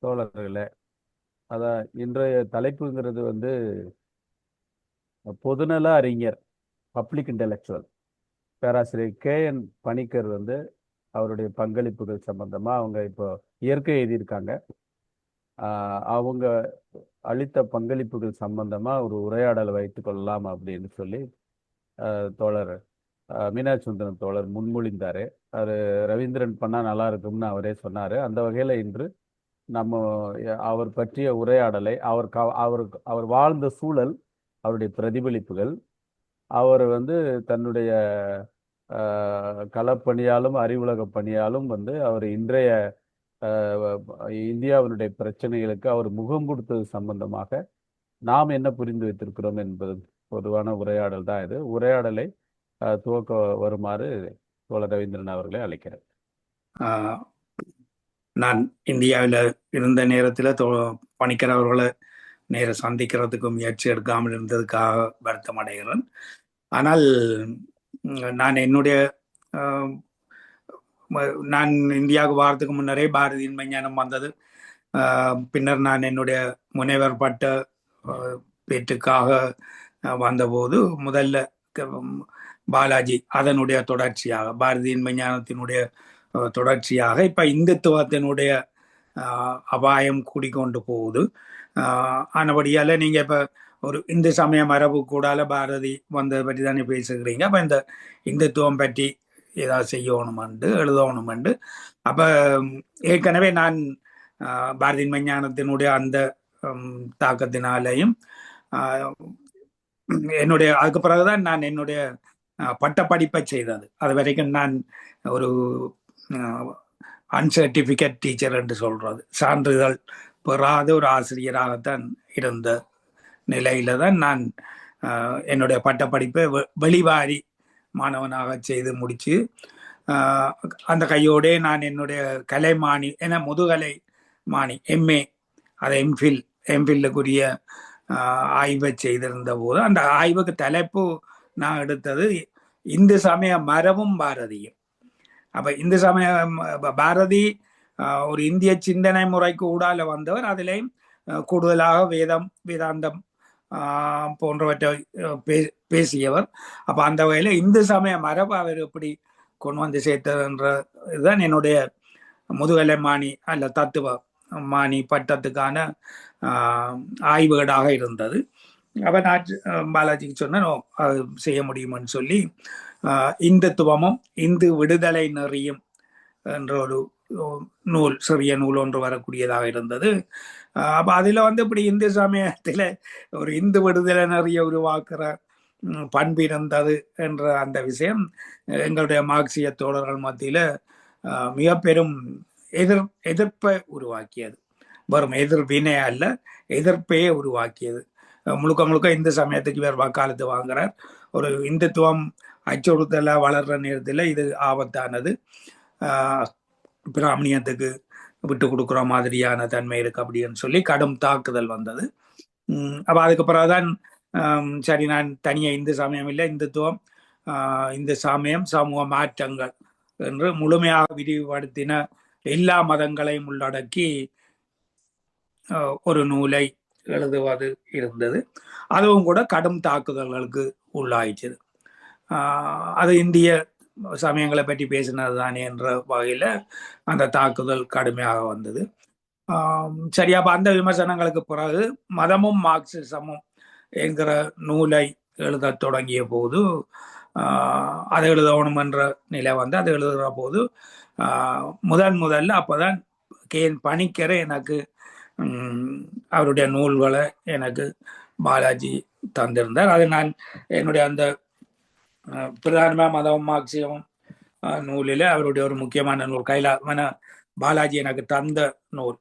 தோழர்களே, அதான் இன்றைய தலைப்புங்கிறது பொதுநல அறிஞர், பப்ளிக் இன்டெலெக்சுவல் பேராசிரியர் K.N. பணிக்கர் அவருடைய பங்களிப்புகள் சம்பந்தமா அவங்க இப்போ இயற்கை எழுதியிருக்காங்க. அவங்க அளித்த பங்களிப்புகள் சம்பந்தமா ஒரு உரையாடலை வைத்துக் கொள்ளலாம் அப்படின்னு சொல்லி தோழர் மீனாட்சி சுந்தரம் தோழர் முன்மொழிந்தாரு. அது ரவீந்திரன் பண்ணா நல்லா இருக்கும்னு அவரே சொன்னாரு. அந்த வகையில இன்று நம்ம அவர் பற்றிய உரையாடலை அவர் வாழ்ந்த சூழல், அவருடைய பிரதிபலிப்புகள், அவர் தன்னுடைய களப்பணியாலும் அறிவுலக பணியாலும் அவர் இன்றைய இந்தியாவினுடைய பிரச்சனைகளுக்கு அவர் முகம் கொடுத்தது சம்பந்தமாக நாம் என்ன புரிந்து வைத்திருக்கிறோம் என்பது பொதுவான உரையாடல் தான். இது உரையாடலை துவக்க வருமாறு தோழர் ரவீந்திரன் அவர்களை அழைக்கிறேன். நான் இந்தியாவில் இருந்த நேரத்தில் பணிக்கர் அவர்களை நேர சந்திக்கிறதுக்கு முயற்சி எடுக்காமல் இருந்ததுக்காக வருத்தம் அடைகிறேன். ஆனால் நான் நான் இந்தியாவுக்கு வாரத்துக்கு முன்னரே பாரதியின் விஞ்ஞானம் வந்தது. பின்னர் நான் என்னுடைய முனைவர் பட்ட பேற்றுக்காக வந்தபோது முதல்ல பாலாஜி, அதனுடைய தொடர்ச்சியாக பாரதியின் விஞ்ஞானத்தினுடைய தொடர்ச்சியாக இப்ப இந்துத்துவத்தினுடைய அபாயம் கூடிக்கொண்டு போகுது. ஆனபடியால நீங்க இப்ப ஒரு இந்து சமய மரபு கூடால பாரதி வந்ததை பற்றி தானே பேசுகிறீங்க. அப்ப இந்த இந்துத்துவம் பற்றி ஏதாவது செய்யணுமெண்டு எழுதணுமெண்டு அப்ப ஏற்கனவே நான் பாரதியின் விஞ்ஞானத்தினுடைய அந்த தாக்கத்தினாலையும் அதுக்கு பிறகுதான் நான் என்னுடைய பட்ட படிப்பை செய்தது. அது வரைக்கும் நான் ஒரு அன்சர்டிபிகேட் டீச்சர் என்று சொல்றது, சான்றிதழ் பெறாத ஒரு ஆசிரியராகத்தான் இருந்த நிலையில தான் நான் என்னுடைய பட்டப்படிப்பை வெளிவாரி மாணவனாக செய்து முடிச்சு அந்த கையோடே நான் என்னுடைய கலைமானி என முதுகலை மானி எம்ஏ அதை எம்ஃபில்லுக்குரிய ஆய்வை செய்திருந்த போது அந்த ஆய்வுக்கு தலைப்பு நான் எடுத்தது இந்து சமய மரபும் பாரதியும். அப்ப இந்து சமய பாரதி ஒரு இந்திய சிந்தனை முறைக்கு ஊடால வந்தவர். அதிலேயும் கூடுதலாக வேதாந்தம் போன்றவற்றை பேசியவர். அப்ப அந்த வகையில இந்து சமய மரபு அவர் எப்படி கொண்டு வந்து சேர்த்ததுன்ற இதுதான் என்னுடைய முதுகலை மாணி அல்ல தத்துவ மாணி பட்டத்துக்கான ஆய்வுகளாக இருந்தது. அப்ப நான் பாலாஜிக்கு சொன்னேன் அது செய்ய முடியும்னு சொல்லி இந்துத்துவமும் இந்து விடுதலை நெறியும் என்ற ஒரு நூல், சிறிய நூல் ஒன்று வரக்கூடியதாக இருந்தது. அப்ப அதுல இப்படி இந்து சமயத்துல ஒரு இந்து விடுதலை நெறிய உருவாக்குற பண்பு இருந்தது என்ற அந்த விஷயம் எங்களுடைய மார்க்சிய தோழர்கள் மத்தியில மிக பெரும் எதிர்ப்பை உருவாக்கியது. வெறும் எதிர்வினை அல்ல, எதிர்ப்பையே உருவாக்கியது. முழுக்க முழுக்க இந்து சமயத்துக்கு வேறு வக்காலத்து வாங்குறார். ஒரு இந்துத்துவம் அச்சுறுத்தல வளர்ற நேரத்தில் இது ஆபத்தானது, பிராமணியத்துக்கு விட்டு கொடுக்குற மாதிரியான தன்மை இருக்கு அப்படின்னு சொல்லி கடும் தாக்குதல் வந்தது. அப்ப அதுக்கு பிறகுதான் சரி, நான் தனியா இந்து சமயம் இல்லை, இந்துத்துவம் இந்து சமயம் சமூக மாற்றங்கள் என்று முழுமையாக விரிவுபடுத்தின எல்லா மதங்களையும் உள்ளடக்கி ஒரு நூலை எழுதுவது இருந்தது. அதுவும் கூட கடும் தாக்குதல்களுக்கு உள்ளாயிடுச்சு. அது இந்திய சமயங்களை பற்றி பேசினது தானே என்ற வகையில அந்த தாக்குதல் கடுமையாக வந்தது. சரியா, அந்த விமர்சனங்களுக்கு பிறகு மதமும் மார்க்சிசமும் என்கிற நூலை எழுத தொடங்கிய போது அதை எழுதணும் என்ற நிலை அதை எழுதுகிற போது முதல்ல அப்பதான் K.N. பணிக்கரை எனக்கு அவருடைய நூல்களை எனக்கு பாலாஜி தந்திருந்தார். அதை நான் என்னுடைய அந்த பிரதானமாக மதமும் மார்க்சியமும் நூலில் அவருடைய ஒரு முக்கியமான நூல் பாலாஜி எனக்கு தந்த நூல்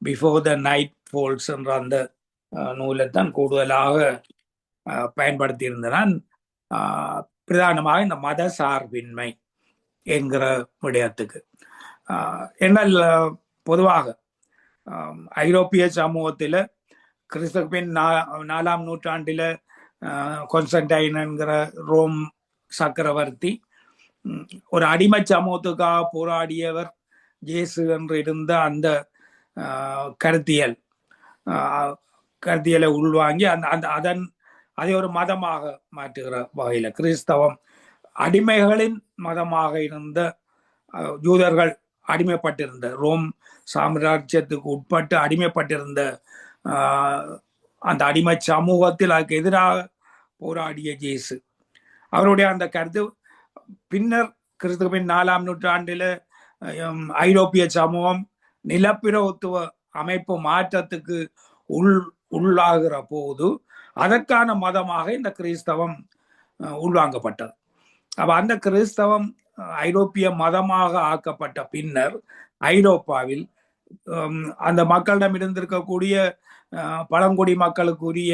பிஃபோர் த நைட் ஃபால்ஸ் என்ற அந்த நூலை தான் கூடுதலாக பயன்படுத்தி இருந்தேன். பிரதானமாக இந்த மத சார்பின்மை என்கிற விடயத்துக்கு என்னால் பொதுவாக ஐரோப்பிய சமூகத்தில் கிறிஸ்துக்கு பின் 4ஆம் நூற்றாண்டில் கான்ஸ்டன்டைன் என்கிற ரோம் சக்கரவர்த்தி ஒரு அடிமை சமூகத்துக்காக போராடியவர் இயேசு என்று இருந்த அந்த கருத்தியல் கருத்தியலை உள்வாங்கி அதை ஒரு மதமாக மாற்றுகிற வகையில கிறிஸ்தவம் அடிமைகளின் மதமாக இருந்த யூதர்கள் அடிமைப்பட்டிருந்த ரோம் சாம்ராஜ்யத்துக்கு உட்பட்டு அடிமைப்பட்டிருந்த அந்த அடிமை சமூகத்தில் அதுக்கு எதிராக போராடிய இயேசு அவருடைய அந்த கருத்து பின்னர் கிறிஸ்துவின் 4ஆம் நூற்றாண்டில் ஐரோப்பிய சமூகம் நிலப்பிரபுத்துவ அமைப்பு மாற்றத்துக்கு உள்ளாகிற போது அதற்கான மதமாக இந்த கிறிஸ்தவம் உள்வாங்கப்பட்டது. அப்ப அந்த கிறிஸ்தவம் ஐரோப்பிய மதமாக ஆக்கப்பட்ட பின்னர் ஐரோப்பாவில் அந்த மக்களிடம் இருந்திருக்கக்கூடிய பழங்குடி மக்களுக்குரிய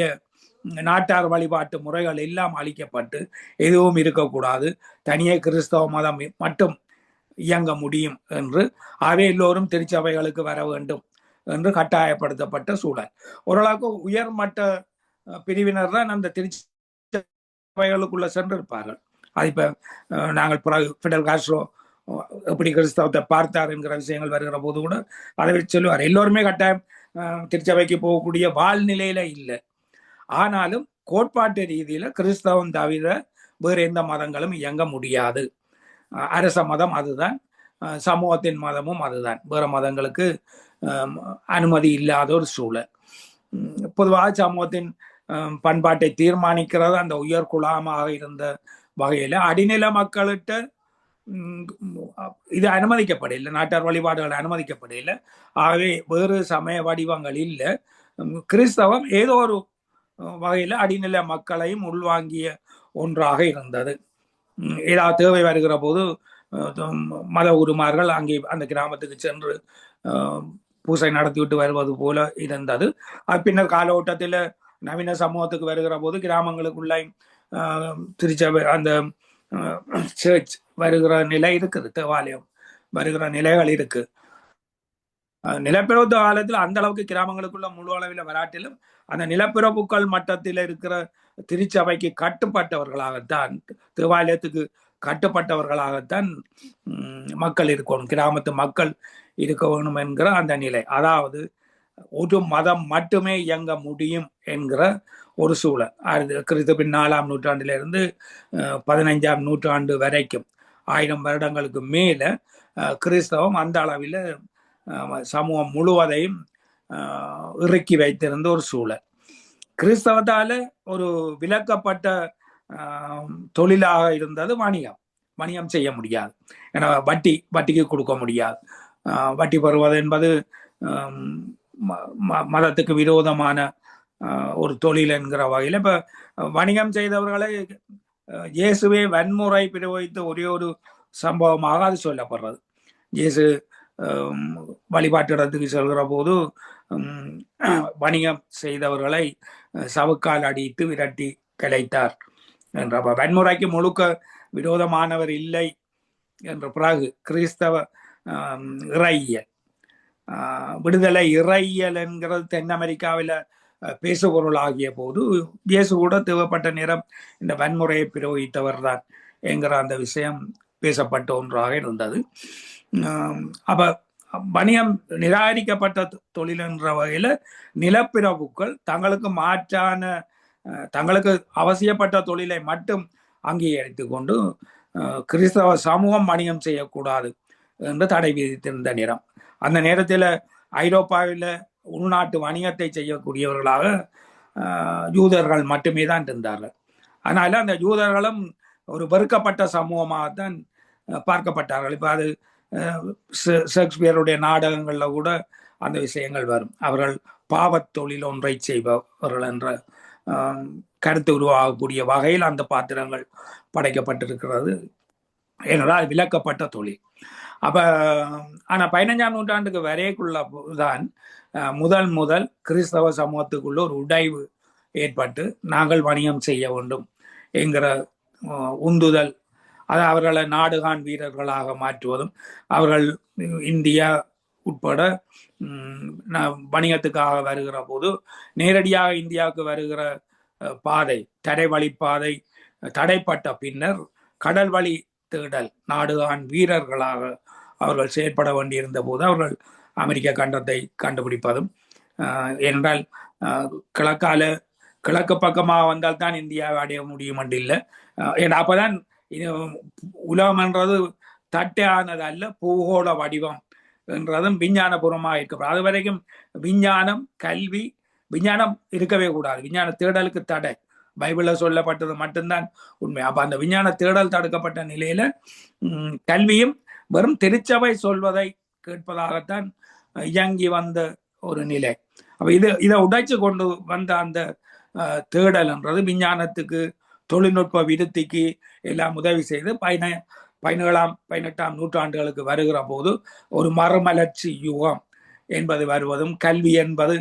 நாட்டார் வழிபாட்டு முறைகள் எல்லாம் அழிக்கப்பட்டு எதுவும் இருக்கக்கூடாது, தனியே கிறிஸ்தவ மதம் மட்டும் இயங்க முடியும் என்று அவை எல்லோரும் திருச்சபைகளுக்கு வர வேண்டும் என்று கட்டாயப்படுத்தப்பட்ட சூழல். ஓரளவுக்கு உயர்மட்ட பிரிவினர் தான் அந்த திருச்சபைகளுக்குள்ள சென்றிருப்பார்கள். அது இப்ப நாங்கள் ஃபிடல் காஸ்ட்ரோ எப்படி கிறிஸ்தவத்தை பார்த்தார் என்கிற விஷயங்கள் வருகிற போது கூட அதை வச்சு சொல்லுவார். எல்லோருமே கட்டாயம் திருச்சபைக்கு போகக்கூடிய வாழ்நிலையில இல்லை. ஆனாலும் கோட்பாட்டு ரீதியில கிறிஸ்தவம் தவிர வேறு எந்த மதங்களும் இயங்க முடியாது. அரச மதம் அதுதான், சமூகத்தின் மதமும் அதுதான். வேற மதங்களுக்கு அனுமதி இல்லாத ஒரு சூழல். பொதுவாக சமூகத்தின் பண்பாட்டை தீர்மானிக்கிறது அந்த உயர் குலாமாக இருந்த வகையில அடிநில மக்கள்கிட்ட இது அனுமதிக்கப்படவில்லை, நாட்டார் வழிபாடுகள் அனுமதிக்கப்படவில்லை. ஆகவே வேறு சமய வடிவங்கள் இல்லை. கிறிஸ்தவம் ஏதோ ஒரு வகையில அடிநில மக்களையும் உள்வாங்கிய ஒன்றாக இருந்தது. ஏதாவது தேவை வருகிற போது மத உருமார்கள் அங்கே அந்த கிராமத்துக்கு சென்று பூசை நடத்திவிட்டு வருவது போல இருந்தது. பின்னர் காலகட்டத்தில் நவீன சமூகத்துக்கு வருகிற போது கிராமங்களுக்குள்ள திருச்சபை அந்த சர்ச் வருகிற நிலை இருக்குது, தேவாலயம் வருகிற நிலைகள் இருக்கு. நிலப்பிரபுத்துவ காலத்தில் அந்த அளவுக்கு கிராமங்களுக்குள்ள முழு அளவில் வராட்டிலும் அந்த நிலப்பிரபுக்கள் மட்டத்தில் இருக்கிற திருச்சபைக்கு கட்டுப்பட்டவர்களாகத்தான், தேவாலயத்துக்கு கட்டுப்பட்டவர்களாகத்தான் மக்கள் இருக்கணும், கிராமத்து மக்கள் இருக்க வேணும் என்கிற அந்த நிலை. அதாவது ஒரு மதம் மட்டுமே இயங்க முடியும் என்கிற ஒரு சூழல். கிறிஸ்துவின் 4ஆம் நூற்றாண்டிலிருந்து 15ஆம் நூற்றாண்டு வரைக்கும் 1000 வருடங்களுக்கு மேல கிறிஸ்தவம் அந்த அளவில் சமூகம் முழுவதையும் இறுக்கி வைத்திருந்த ஒரு சூழல். கிறிஸ்தவத்தால ஒரு விலக்கப்பட்ட தொழிலாக இருந்தது வணிகம். வணிகம் செய்ய முடியாது, ஏன்னா வட்டிக்கு கொடுக்க முடியாது. வட்டி பெறுவது என்பது மதத்துக்கு விரோதமான ஒரு தொழில் என்கிற வகையில் இப்ப வணிகம் செய்தவர்களை இயேசுவே வன்முறை பிரயோகித்த ஒரே ஒரு சம்பவமாக அது சொல்லப்படுறது. இயேசு வழிபாட்டு இடத்துக்கு செல்கிற போது வணிகம் செய்தவர்களை சவுக்கால் அடித்து விரட்டி கலைத்தார் என்ற வன்முறைக்கு முழுக்க விரோதமானவர் இல்லை என்ற பிறகு கிறிஸ்தவ இறையியல், விடுதலை இறையியல் என்கிறது தென் அமெரிக்காவில் பேசுபொருள் ஆகிய போது இயேசு கூட தேவைப்பட்ட நேரம் இந்த வன்முறையை பிரயோகித்தவர் தான் என்கிற அந்த விஷயம் பேசப்பட்ட ஒன்றாக இருந்தது. அப்ப வணிகம் நிராகரிக்கப்பட்ட தொழில் என்ற வகையில நிலப்பிரபுக்கள் தங்களுக்கு மாற்றான, தங்களுக்கு அவசியப்பட்ட தொழிலை மட்டும் அங்கீகரித்து கொண்டு கிறிஸ்தவ சமூகம் வணிகம் செய்யக்கூடாது என்று தடை விதித்திருந்த நேரம். அந்த நேரத்தில் ஐரோப்பாவில் உள்நாட்டு வணிகத்தை செய்யக்கூடியவர்களாக யூதர்கள் மட்டுமே தான் இருந்தார்கள். அதனால அந்த யூதர்களும் ஒரு வெறுக்கப்பட்ட சமூகமாகத்தான் பார்க்கப்பட்டார்கள். இப்போ அது ஷேக்ஸ்பியருடைய நாடகங்கள்ல கூட அந்த விஷயங்கள் வரும். அவர்கள் பாவத் தொழில் ஒன்றை செய்பவர்கள் என்ற கருத்து உருவாகக்கூடிய வகையில் அந்த பாத்திரங்கள் படைக்கப்பட்டிருக்கிறது. ஏனென்றால் விலக்கப்பட்ட தொழில். அப்ப ஆனா 15ஆம் நூற்றாண்டுக்கு வரைக்குள்ளதான் முதல் கிறிஸ்தவ சமூகத்துக்குள்ள ஒரு உடைவு ஏற்பட்டு நாங்கள் வணிகம் செய்ய வேண்டும் என்கிற உந்துதல், அது அவர்களை நாடுகான் வீரர்களாக மாற்றுவதும், அவர்கள் இந்தியா உட்பட வணிகத்துக்காக வருகிற போது நேரடியாக இந்தியாவுக்கு வருகிற பாதை, தடை வழிப்பாதை தடைப்பட்ட பின்னர் கடல் வழி தேடல், நாடுகான் வீரர்களாக அவர்கள் செயற்பட வேண்டியிருந்த போது அவர்கள் அமெரிக்க கண்டத்தை கண்டுபிடிப்பதும். ஏனென்றால் கிழக்கு பக்கமாக வந்தால் தான் இந்தியாவை அடைய முடியும் என்று இல்லை. ஏன்னா அப்பதான் உலகம்ன்றது தட்டையானது அல்ல, பூகோள வடிவம் என்றதும் விஞ்ஞானபூர்வமாக இருக்க. அது வரைக்கும் விஞ்ஞானம், கல்வி, விஞ்ஞானம் இருக்கவே கூடாது. விஞ்ஞான தேடலுக்கு தடை பைபிள்ல சொல்லப்பட்டது மட்டும்தான் உண்மை. அப்ப அந்த விஞ்ஞான தேடல் தடுக்கப்பட்ட நிலையில கல்வியும் வெறும் திருச்சபை சொல்வதை கேட்பதாகத்தான் இயங்கி வந்த ஒரு நிலை. அப்ப இதை உடைச்சு கொண்டு வந்த அந்த தேடல்ன்றது விஞ்ஞானத்துக்கு, தொழில்நுட்ப விருத்திக்கு எல்லாம் உதவி செய்து 17ஆம் 18ஆம் நூற்றாண்டுகளுக்கு வருகிற போது ஒரு மறுமலர்ச்சி யுகம் என்பது வருவதும், கல்வி என்பது,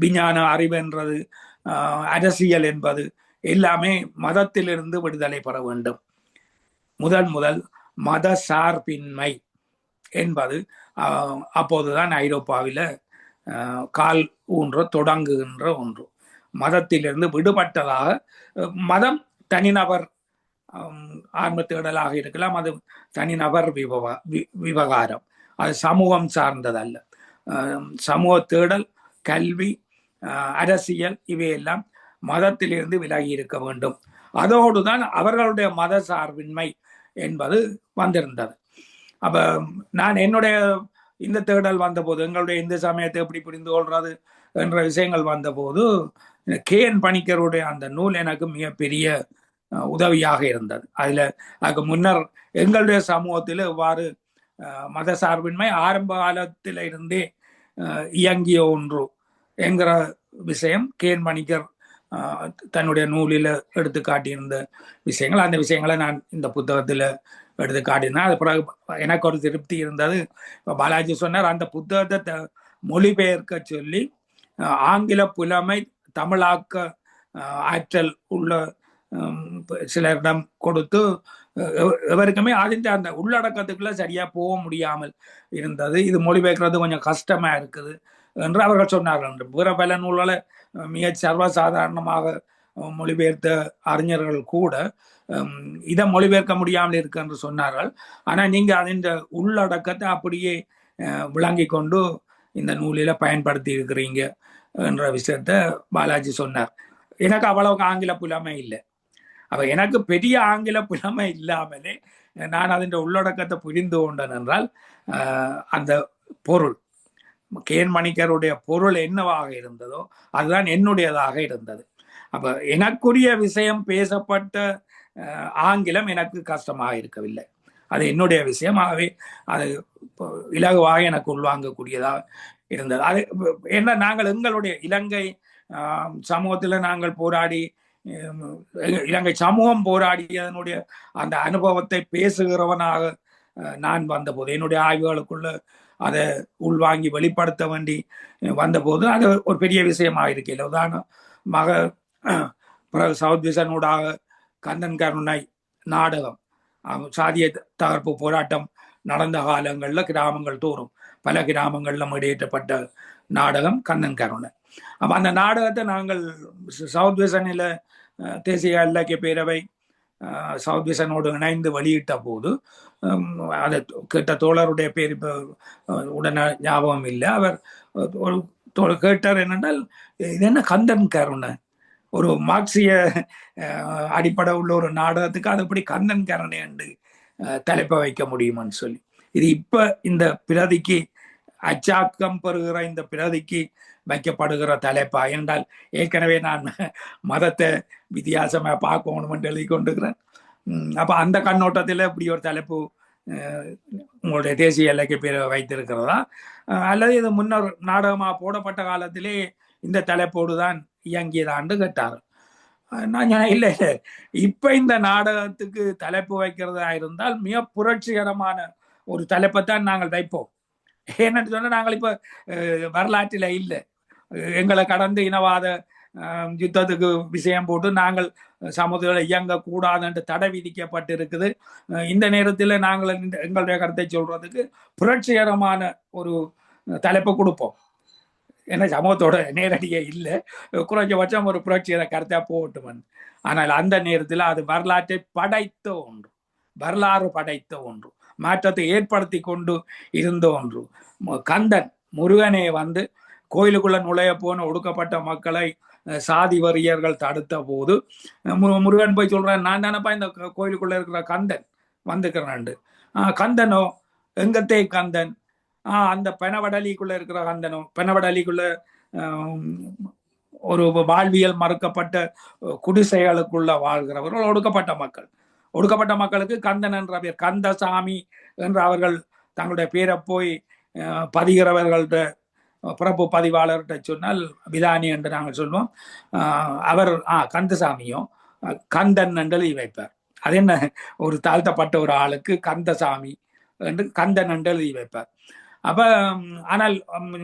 விஞ்ஞான அறிவு என்றது, அரசியல் என்பது எல்லாமே மதத்திலிருந்து விடுதலை பெற வேண்டும். முதல் மத சார்பின்மை என்பது அப்போதுதான் ஐரோப்பாவில கால் ஊன்ற தொடங்குகின்ற ஒன்று. மதத்திலிருந்து விடுபட்டதாக, மதம் தனிநபர் ஆன்ம தேடலாக இருக்கலாம், அது தனிநபர் விவகாரம், அது சமூகம் சார்ந்ததல்ல. சமூக தேடல், கல்வி, அரசியல் இவையெல்லாம் மதத்திலிருந்து விலகி இருக்க வேண்டும். அதோடுதான் அவர்களுடைய மத சார்பின்மை என்பது வந்திருந்தது. அப்ப நான் என்னுடைய இந்த தேடல் வந்தபோது, எங்களுடைய இந்த சமயத்தை எப்படி புரிந்து கொள்றது என்ற விஷயங்கள் வந்தபோது, KN பணிக்கருடைய அந்த நூல் எனக்கு மிகப்பெரிய உதவியாக இருந்தது. அதுக்கு முன்னர் எங்களுடைய சமூகத்தில் எவ்வாறு மத சார்பின்மை ஆரம்ப காலத்தில் இருந்தே இயங்கிய ஒன்று என்கிற விஷயம் KN பணிக்கர் தன்னுடைய நூலில் எடுத்து காட்டியிருந்த விஷயங்கள். அந்த விஷயங்களை நான் இந்த புத்தகத்தில் எடுத்து காட்டினேன். அது பிறகு எனக்கு ஒரு திருப்தி இருந்தது. பாலாஜி சொன்னார், அந்த புத்தகத்தை மொழிபெயர்க்க சொல்லி ஆங்கில புலமை தமிழாக்க ஆற்றல் உள்ள சிலரிடம் கொடுத்து எவருக்குமே அந்த உள்ளடக்கத்துக்குள்ள சரியா போக முடியாமல் இருந்தது. இது மொழிபெயர்க்கிறது கொஞ்சம் கஷ்டமா இருக்குது என்று அவர்கள் சொன்னார்கள். பிற பல நூல்களை மிக சர்வசாதாரணமாக மொழிபெயர்த்த அறிஞர்கள் கூட இதை மொழிபெயர்க்க முடியாமல் இருக்கு என்று சொன்னார்கள். ஆனா நீங்க அதன் உள்ளடக்கத்தை அப்படியே விளங்கி கொண்டு இந்த நூலில பயன்படுத்தி இருக்கிறீங்க என்ற விஷயத்த பாலாஜி சொன்னார். எனக்கு அவ்வளவுக்கு ஆங்கில புலமை இல்லை. அப்ப எனக்கு பெரிய ஆங்கில புலமை இல்லாமலே நான் அதன் உள்ளடக்கத்தை புரிந்து கொண்டேன் என்றால், அந்த பொருள் KN பணிக்கருடைய பொருள் என்னவாக இருந்ததோ அதுதான் என்னுடையதாக இருந்தது. அப்ப எனக்குரிய விஷயம் பேசப்பட்ட ஆங்கிலம் எனக்கு கஷ்டமாக இருக்கவில்லை. அது என்னுடைய விஷயமாகவே அது இலகுவாக எனக்கு உள்வாங்கக்கூடியதாக இருந்தது. அது என்ன, நாங்கள் எங்களுடைய இலங்கை சமூகத்தில் நாங்கள் போராடி, இலங்கை சமூகம் போராடியதனுடைய அந்த அனுபவத்தை பேசுகிறவனாக நான் வந்தபோது, என்னுடைய ஆய்வுகளுக்குள்ள அதை உள்வாங்கி வெளிப்படுத்த வேண்டி வந்தபோது அது ஒரு பெரிய விஷயமாக இருக்கையில், உதாரணமாக சவுத் விசனூடாக கந்தன் கருணை நாடகம், சாதிய தகர்ப்பு போராட்டம் நடந்த காலங்களில் கிராமங்கள் தோறும் பல கிராமங்களில் வெளியேற்றப்பட்ட நாடகம் கந்தன் கருணை. அப்போ அந்த நாடகத்தை நாங்கள் சவுத் விசனில் தேசிய இலக்கிய பேரவை சவுத் விசனோடு இணைந்து வெளியிட்ட போது, அதை கேட்ட தோழருடைய பேர் இப்போ உடனே ஞாபகம் இல்லை. அவர் ஒரு கேட்டார், என்னென்றால் இது என்ன கந்தன் கருணை, ஒரு மார்க்சிய அடிப்படை உள்ள ஒரு நாடகத்துக்கு அது எப்படி கந்தன் கருணை என்று தலைப்பை வைக்க முடியுமான்னு சொல்லி, இது இப்ப இந்த பிரதிக்கு அச்சாக்கம் பெறுகிற இந்த பிரதிக்கு வைக்கப்படுகிற தலைப்பா என்றால், ஏற்கனவே நான் மதத்தை வித்தியாசமா பார்க்கணும் என்று எழுதி கொண்டிருக்கிறேன். அப்ப அந்த கண்ணோட்டத்தில் இப்படி ஒரு தலைப்பு உங்களுடைய தேசிய இலக்கிய பேரை வைத்திருக்கிறதா, அல்லது இது முன்னர் நாடகமா போடப்பட்ட காலத்திலே இந்த தலைப்போடு தான் இயங்கியதான்னு கேட்டார். நான் இல்லை, இப்ப இந்த நாடகத்துக்கு தலைப்பு வைக்கிறதா இருந்தால் மிக புரட்சிகரமான ஒரு தலைப்பைத்தான் நாங்கள் வைப்போம். ஏன்னு சொன்னா, நாங்கள் இப்ப வரலாற்றில இல்லை, எங்களை கடந்து இனவாத யுத்தத்துக்கு விஷயம் போட்டு நாங்கள் சமூகத்தில் இயங்கக்கூடாது என்று தடை விதிக்கப்பட்டிருக்குது. இந்த நேரத்தில் நாங்கள் எங்களுடைய கருத்தை சொல்றதுக்கு புரட்சிகரமான ஒரு தலைப்பை கொடுப்போம். ஏன்னா சமூகத்தோட நேரடியே இல்லை, குறைஞ்சபட்சம் ஒரு புரட்சிகர கருத்தா போகட்டும். ஆனால் அந்த நேரத்தில் அது வரலாற்றை படைத்த ஒன்று, வரலாறு படைத்த ஒன்று. மாற்றத்தை ஏற்படுத்தி கொண்டு இருந்த ஒன்று. கந்தன் முருகனே வந்து கோயிலுக்குள்ள நுழைய போன ஒடுக்கப்பட்ட மக்களை சாதி வறியர்கள் தடுத்த போது முருகன் போய் சொல்றான், நான் தானப்பா இந்த கோயிலுக்குள்ள இருக்கிற கந்தன் வந்துக்கிறேன். கந்தனோ எங்கத்தே கந்தன், அந்த பெனவடலிக்குள்ள இருக்கிற கந்தனோ, பெனவடலிக்குள்ள ஒரு வாழ்வியல் மறுக்கப்பட்ட குடிசைகளுக்குள்ள வாழ்கிறவர்கள் ஒடுக்கப்பட்ட மக்கள். ஒடுக்கப்பட்ட மக்களுக்கு கந்தன் என்ற பேர், கந்தசாமி என்று அவர்கள் தங்களுடைய பேரை போய் பதிகிறவர்கள்ட்ட பிறப்பு பதிவாளர்கிட்ட சொன்னால் விதானி என்று நாங்கள் சொல்வோம். அவர் கந்தசாமியோ கந்தன் என்று வைப்பார். அது என்ன, ஒரு தாழ்த்தப்பட்ட ஒரு ஆளுக்கு கந்தசாமி என்று கந்தன் என்று எழுதி வைப்பார். அப்ப ஆனால்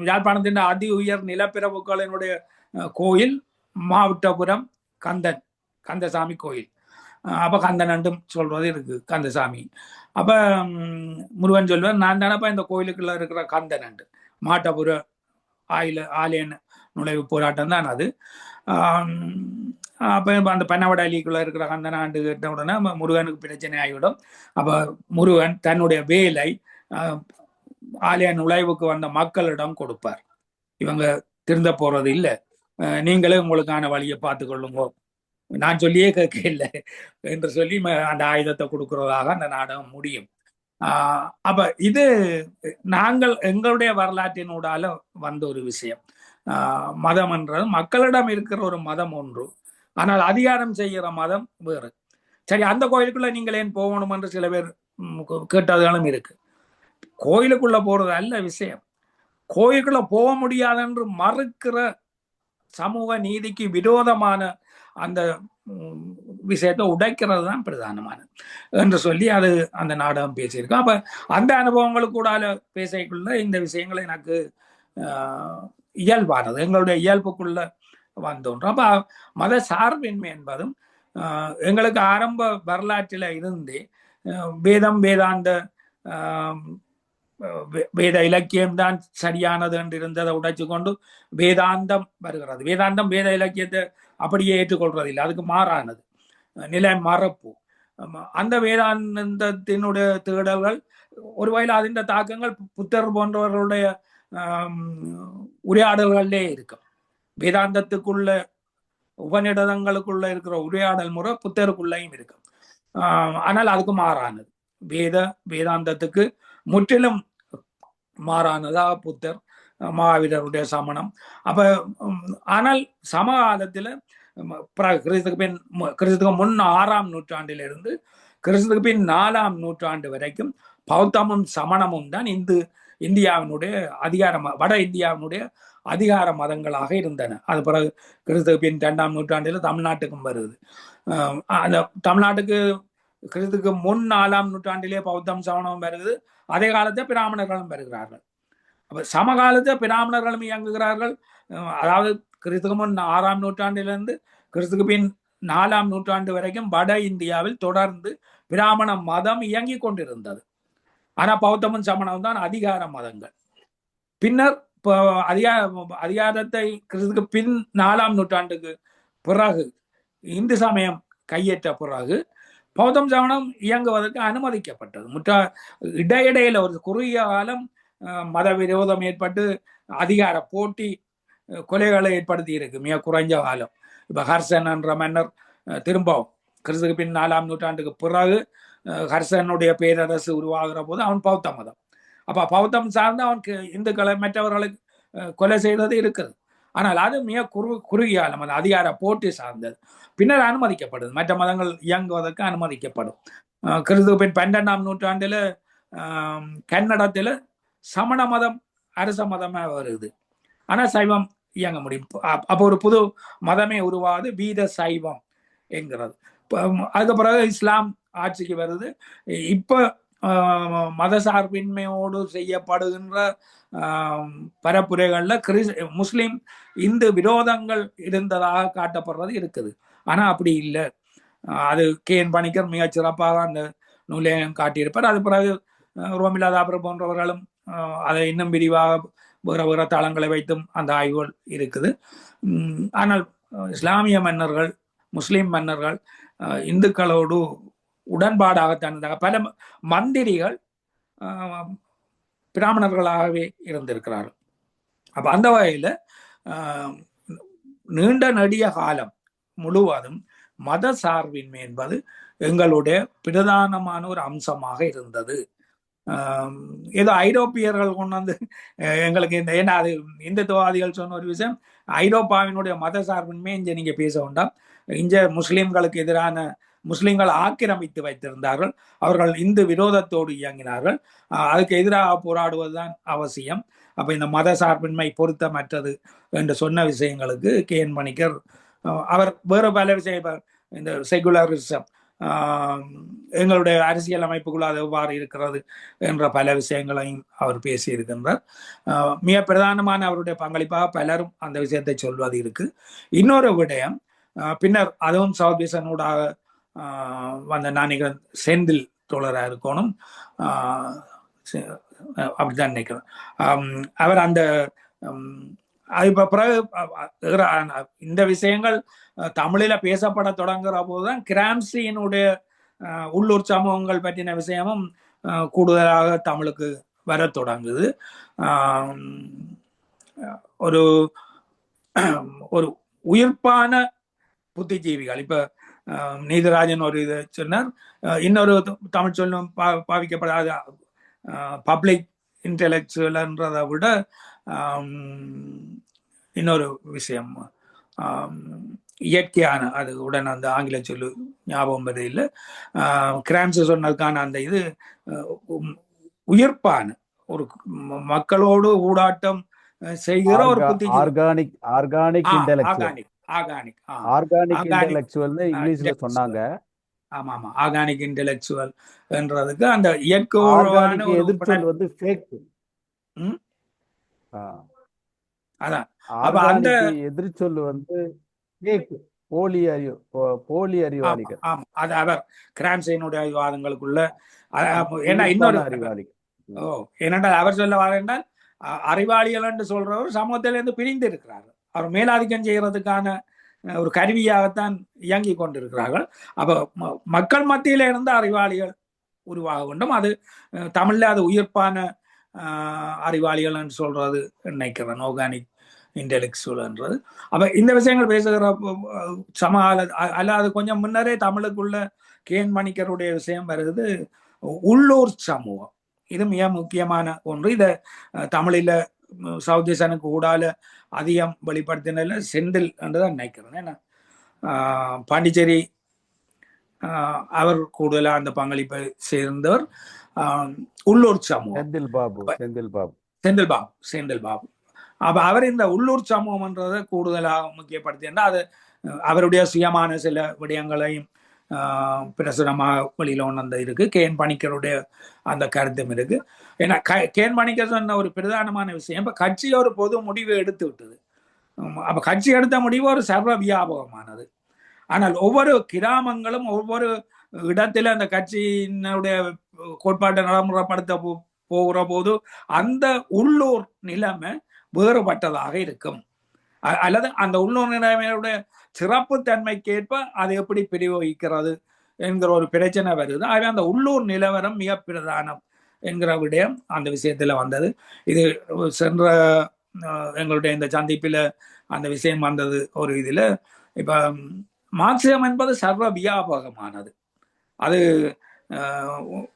யாழ்ப்பாணத்தின் அதி உயர் நிலப்பிரபுக்களினுடைய கோயில் மாவட்டபுரம் கந்தன், கந்தசாமி கோயில். அப்ப கந்தன் என்றும் சொல்றது இருக்கு, கந்தசாமி. அப்ப முருகன் சொல்வார், நான் தானப்பா இந்த கோயிலுக்குள்ள இருக்கிற கந்தன் என்று. மாட்டபுர ஆலய நுழைவு போராட்டம் தான் அது. அப்ப அந்த பெண்ணவட அலிக்குள்ள இருக்கிற கந்தனாண்டு கேட்ட உடனே முருகனுக்கு பிரச்சனை ஆகிவிடும். அப்ப முருகன் தன்னுடைய வேலை ஆலய நுழைவுக்கு வந்த மக்களிடம் கொடுப்பார். இவங்க திருந்த போறது இல்லை, நீங்களே உங்களுக்கான வழியை பார்த்து கொள்ளுங்க, நான் சொல்லியே கேட்க இல்லை என்று சொல்லி அந்த ஆயுதத்தை கொடுக்கிறதாக அந்த நாடகம் முடியும். அப்ப இது நாங்கள் எங்களுடைய வரலாற்றினூடால வந்த ஒரு விஷயம். மதம் என்றது மக்களிடம் இருக்கிற ஒரு மதம் ஒன்று, ஆனால் அதிகாரம் செய்கிற மதம் வேறு. சரி, அந்த கோயிலுக்குள்ள நீங்கள் ஏன் போகணும் என்று சில பேர் கேட்டதுகளும் இருக்கு. கோயிலுக்குள்ள போறது அல்ல விஷயம், கோயிலுக்குள்ள போக முடியாது என்று மறுக்கிற சமூக நீதிக்கு விரோதமான அந்த விஷயத்தை உடைக்கிறது தான் பிரதானமானது என்று சொல்லி அது அந்த நாடகம் பேசியிருக்கோம். அப்ப அந்த அனுபவங்களுக்கு கூட பேசக்குள்ள இந்த விஷயங்களை எனக்கு இயல்பானது, எங்களுடைய இயல்புக்குள்ள வந்தோன்றோம். அப்ப மத சார்பின்மை என்பதும் எங்களுக்கு ஆரம்ப வரலாற்றில இருந்து வேதம் வேதாந்த வேத இலக்கியம் தான் சரியானது என்று இருந்ததை உடைச்சு கொண்டு வேதாந்தம் வருகிறது. வேதாந்தம் வேத இலக்கியத்தை அப்படியே ஏற்றுக்கொள்றது இல்லை, அதுக்கு மாறானது, நிலை மறப்பு. அந்த வேதாந்தத்தினுடைய தேடல்கள் ஒருவேளை அதின் தாக்கங்கள் புத்தர் போன்றவர்களுடைய உரையாடல்களே இருக்கும். வேதாந்தத்துக்குள்ள உபநிடதங்களுக்குள்ள இருக்கிற உரையாடல் முறை புத்தருக்குள்ளையும் இருக்கும். ஆனால் அதுக்கு மாறானது, வேதாந்தத்துக்கு முற்றிலும் மாறானதா புத்தர், மகாவீரருடைய சமணம். அப்ப ஆனால் சமகாலத்துல கிறிஸ்துக்கு முன் 6ஆம் நூற்றாண்டிலிருந்து கிறிஸ்துக்கு பின் 4ஆம் நூற்றாண்டு வரைக்கும் பௌத்தமும் சமணமும் தான் இந்தியாவினுடைய வட இந்தியாவினுடைய அதிகார மதங்களாக இருந்தன. அது பிறகு கிறிஸ்துக்கு பின் 2ஆம் நூற்றாண்டில் தமிழ்நாட்டுக்கும் வருது. அந்த தமிழ்நாட்டுக்கு கிறிஸ்துக்கு முன் 4ஆம் நூற்றாண்டிலே பௌத்தம் சமணமும் வருது. அதே காலத்தை பிராமணர்களும் வருகிறார்கள். அப்ப சமகாலத்தை பிராமணர்களும் இயங்குகிறார்கள். அதாவது கிறிஸ்துக்கு முன் 6ஆம் நூற்றாண்டிலிருந்து கிறிஸ்துக்கு பின் 4ஆம் நூற்றாண்டு வரைக்கும் வட இந்தியாவில் தொடர்ந்து பிராமண மதம் இயங்கி கொண்டிருந்தது. ஆனா பௌத்தமும் சமணமும் தான் அதிகார மதங்கள். பின்னர் அதிகாரத்தை கிறிஸ்துக்கு பின் 4ஆம் நூற்றாண்டுக்கு பிறகு இந்து சமயம் கையேற்ற பிறகு பௌத்தம் சமணம் இயங்குவதற்கு அனுமதிக்கப்பட்டது. இடையிடையில ஒரு குறுகிய காலம் மத விரோதம் ஏற்பட்டு அதிகார போட்டி கொலைகளை ஏற்படுத்தி இருக்கு, மிக குறைஞ்ச காலம். இப்ப ஹர்ஷன் என்ற மன்னர் திரும்பவும் கிறிஸ்துக்கு பின் 4ஆம் நூற்றாண்டுக்கு பிறகு ஹர்ஷனுடைய பேரரசு உருவாகிற போது அவன் பௌத்த மதம். அப்ப பௌத்தம் சார்ந்து அவனுக்கு இந்துக்களை மற்றவர்களுக்கு கொலை செய்தது இருக்குது. ஆனால் அது மிக குறுகிய காலம், அது அதிகார போட்டி சார்ந்தது. பின்னர் அனுமதிக்கப்படுது, மற்ற மதங்கள் இயங்குவதற்கு அனுமதிக்கப்படும். கிறிஸ்துக்கு பின் 12ஆம் நூற்றாண்டுல கன்னடத்துல சமண மதம் அரச மதமா வருது, ஆனா சைவம் இயங்க முடியும். அப்போ ஒரு புது மதமே உருவாது, வீர சைவம் என்கிறது. அதுக்கு பிறகு இஸ்லாம் ஆட்சிக்கு வருது. இப்ப மத சார்பின்மையோடு செய்யப்படுகின்ற பரப்புரைகள்ல முஸ்லிம் இந்து விரோதங்கள் இருந்ததாக காட்டப்படுறது இருக்குது. ஆனா அப்படி இல்லை. அது கேஎன் பணிக்கர் மிகச் சிறப்பாக அந்த நூலையும் காட்டியிருப்பார். அது பிறகு ரோமிலாதாபர் போன்றவர்களும் அதை இன்னும் விரிவாக வேற வேற தளங்களை வைத்தும் அந்த ஆய்வுகள் இருக்குது. ஆனால் இஸ்லாமிய மன்னர்கள், முஸ்லிம் மன்னர்கள் இந்துக்களோடு உடன்பாடாகத்தான் இருந்தாங்க. பல மந்திரிகள் பிராமணர்களாகவே இருந்திருக்கிறார்கள். அப்ப அந்த வகையில நீண்ட நெடிய காலம் முழுவதும் மத சார்பின்மை என்பது எங்களுடைய பிரதானமான ஒரு அம்சமாக இருந்தது. ஏதோ ஐரோப்பியர்கள் கொண்டு வந்து எங்களுக்கு இந்த ஏன்னா அது இந்துத்துவவாதிகள் சொன்ன ஒரு விஷயம், ஐரோப்பாவினுடைய மத சார்பின்மை இங்க நீங்க பேச வேண்டாம், இங்க முஸ்லிம்களுக்கு எதிரான முஸ்லிம்கள் ஆக்கிரமித்து வைத்திருந்தார்கள், அவர்கள் இந்து விரோதத்தோடு இயங்கினார்கள், அதுக்கு எதிராக போராடுவதுதான் அவசியம். அப்ப இந்த மத சார்பின்மை பொருத்தமற்றது என்று சொன்ன விஷயங்களுக்கு கேஎன் பணிக்கர் அவர் வேறு பல விஷயம், இந்த செகுலரிசம் எங்களுடைய அரசியல் அமைப்புக்குள் அது எவ்வாறு இருக்கிறது என்ற பல விஷயங்களையும் அவர் பேசியிருக்கின்றார். மிக பிரதானமான அவருடைய பங்களிப்பாக பலரும் அந்த விஷயத்தை சொல்வது இருக்கு. இன்னொரு விடயம், பின்னர் அதுவும் சவுத் விசனூடாக வந்த நாணிகன் செந்தில் தோழராக இருக்கணும், அப்படித்தான் நினைக்கிறேன். அவர் அந்த இப்ப பிறகு இந்த விஷயங்கள் தமிழில பேசப்பட தொடங்குற போதுதான் கிராம்சியினுடைய உள்ளூர் சமூகங்கள் பற்றின விஷயமும் கூடுதலாக தமிழுக்கு வர தொடங்குது. ஒரு ஒரு உயிர்ப்பான புத்திஜீவிகள், இப்ப நீதிராஜன் ஒரு இதை சொன்னார், இன்னொரு தமிழ் சொல்லும் பாவிக்கப்படாத பப்ளிக் இன்டெலெக்சுவல்ன்றதை விட இன்னொரு விஷயம் இயற்கையான, அது உடன் அந்த ஆங்கில சொல்லு ஞாபகம் வருது இல்லை, கிராம்சி சொன்னதுக்கான அந்த இது உயிர்ப்பான ஒரு மக்களோடு ஊடாட்டம் செய்கிற ஒரு ஆர்கானிக் இன்டெலெக்சுவல் இங்கிலீஷ்ல சொன்னாங்க. ஆமா ஆமா, ஆர்கானிக் இன்டெலெக்சுவல் என்றதுக்கு அந்த இயற்கையோட எதிர்ச்சொல் வந்து ஃபேக். அதான் அப்ப அந்த எதிர்ச்சொல் வந்து ஃபேக், போலி அறிவாளிகள். ஆமா, அது அவர் கிராம்சியினுடைய விவாதங்களுக்குள்ள ஏன்னா இன்னொரு அறிவாளி. ஏனென்றால் அவர் சொல்ல என்றால் அறிவாளிகள் என்று சொல்றவர் சமூகத்திலிருந்து பிரிந்து இருக்கிறார்கள், அவர் மேலாதிக்கம் செய்யறதுக்கான ஒரு கருவியாகத்தான் இயங்கி கொண்டிருக்கிறார்கள். அப்ப மக்கள் மத்தியில இருந்து அறிவாளிகள் உருவாக வேண்டும். அது தமிழ்ல அது உயிர்ப்பான அறிவாளிகள் என்று சொல்றது நினைக்கிறேன், ஆர்கானிக் இன்டெலெக்சுவல்ன்றது. அப்ப இந்த விஷயங்கள் பேசுகிற அல்லாது கொஞ்சம் முன்னரே தமிழுக்குள்ள கேஎன் பணிக்கருடைய விஷயம் வருது, உள்ளூர் சமூகம். இது மிக முக்கியமான ஒன்று. இதை தமிழில சவுதிசனுக்கு ஊடால அதிகம் வெளிப்படுத்தின செந்தில் என்றுதான் நினைக்கிறேன். ஏன்னா பாண்டிச்சேரி அவர் கூடுதலா அந்த பங்களிப்பை சேர்ந்தவர். உள்ளூர் சமூகம் செந்தில் பாபு. அப்ப அவர் இந்த உள்ளூர் சமூகம்ன்றதை கூடுதலாக முக்கியப்படுத்தி அது அவருடைய சுயமான சில விடயங்களையும் பிரசுரமாக வெளியில ஒன்று இருக்கு. கேஎன் பணிக்கருடைய அந்த கருத்தும் இருக்கு. ஏன்னா கேஎன் பணிக்கர் சொன்ன ஒரு பிரதானமான விஷயம், இப்ப கட்சி ஒரு பொது முடிவு எடுத்து விட்டது. அப்ப கட்சி எடுத்த முடிவு ஒரு சர்வ வியாபகமானது. ஆனால் ஒவ்வொரு கிராமங்களும் ஒவ்வொரு இடத்துல அந்த கட்சியினுடைய கோட்பாட்டை நடைமுறைப்படுத்த போகிற போது அந்த உள்ளூர் நிலைமை வேறுபட்டதாக இருக்கும், அல்லது அந்த உள்ளூர் நிலைமையுடைய சிறப்பு தன்மைக்கேற்ப அதை எப்படி பிரயோகிக்கிறது என்கிற ஒரு பிரச்சனை வருது. ஆகவே அந்த உள்ளூர் நிலவரம் மிக பிரதானம் என்கிற விடயம் அந்த விஷயத்துல வந்தது. இது சென்ற எங்களுடைய இந்த சந்திப்பில அந்த விஷயம் வந்தது. ஒரு இதுல இப்ப மார்க்சியம் என்பது சர்வ வியாபகமானது. அது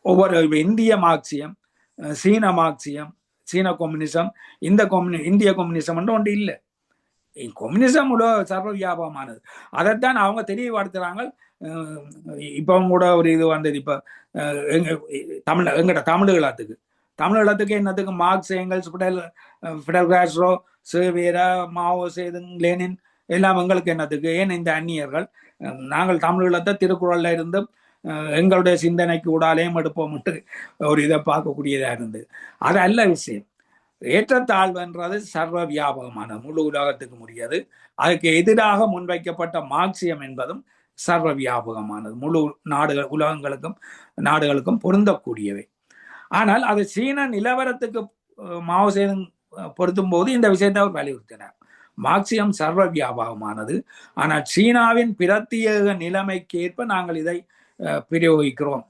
ஒவ்வொரு இந்திய மார்க்சியம், சீன மார்க்சியம், சீன கம்யூனிசம், இந்திய கம்யூனிசம் ஒன்று இல்லை. கம்யூனிசம் சர்வ வியாபகமானது. அதைத்தான் அவங்க தெளிவுபடுத்துறாங்க. இப்ப கூட ஒரு இது வந்தது, இப்ப எங்கட தமிழகத்துக்கு என்னத்துக்கு மார்க்ஸ், எங்கல்ஸ், ஃபிடல் காஸ்ட்ரோ, சேவேரா, மாவோ சேதுங், லெனின் எல்லாம் எங்களுக்கு என்னத்துக்கு? ஏன் இந்த அந்நியர்கள்? நாங்கள் தமிழீழத்தை திருக்குறள்ல இருந்து எங்களுடைய சிந்தனைக்கு ஊடாலையும் எடுப்போம் ஒரு இதை பார்க்கக்கூடியதா இருந்தது. அது அல்ல விஷயம். ஏற்றத்தாழ்வுன்றது சர்வ வியாபகமான முழு உலகத்துக்கு முடியாது. அதுக்கு எதிராக முன்வைக்கப்பட்ட மார்க்சியம் என்பதும் சர்வ வியாபகமானது, முழு நாடுகளுக்கும் பொருந்தக்கூடியவை. ஆனால் அது சீன நிலவரத்துக்கு மாவோ சேதுங் பொருத்தும் போது இந்த விஷயத்தை அவர் வலியுறுத்தினார். மார்க்சியம் சர்வ வியாபகமானது, ஆனால் சீனாவின் பிரத்யேக நிலைமைக்கேற்ப நாங்கள் இதை பிரயோகிக்கிறோம்.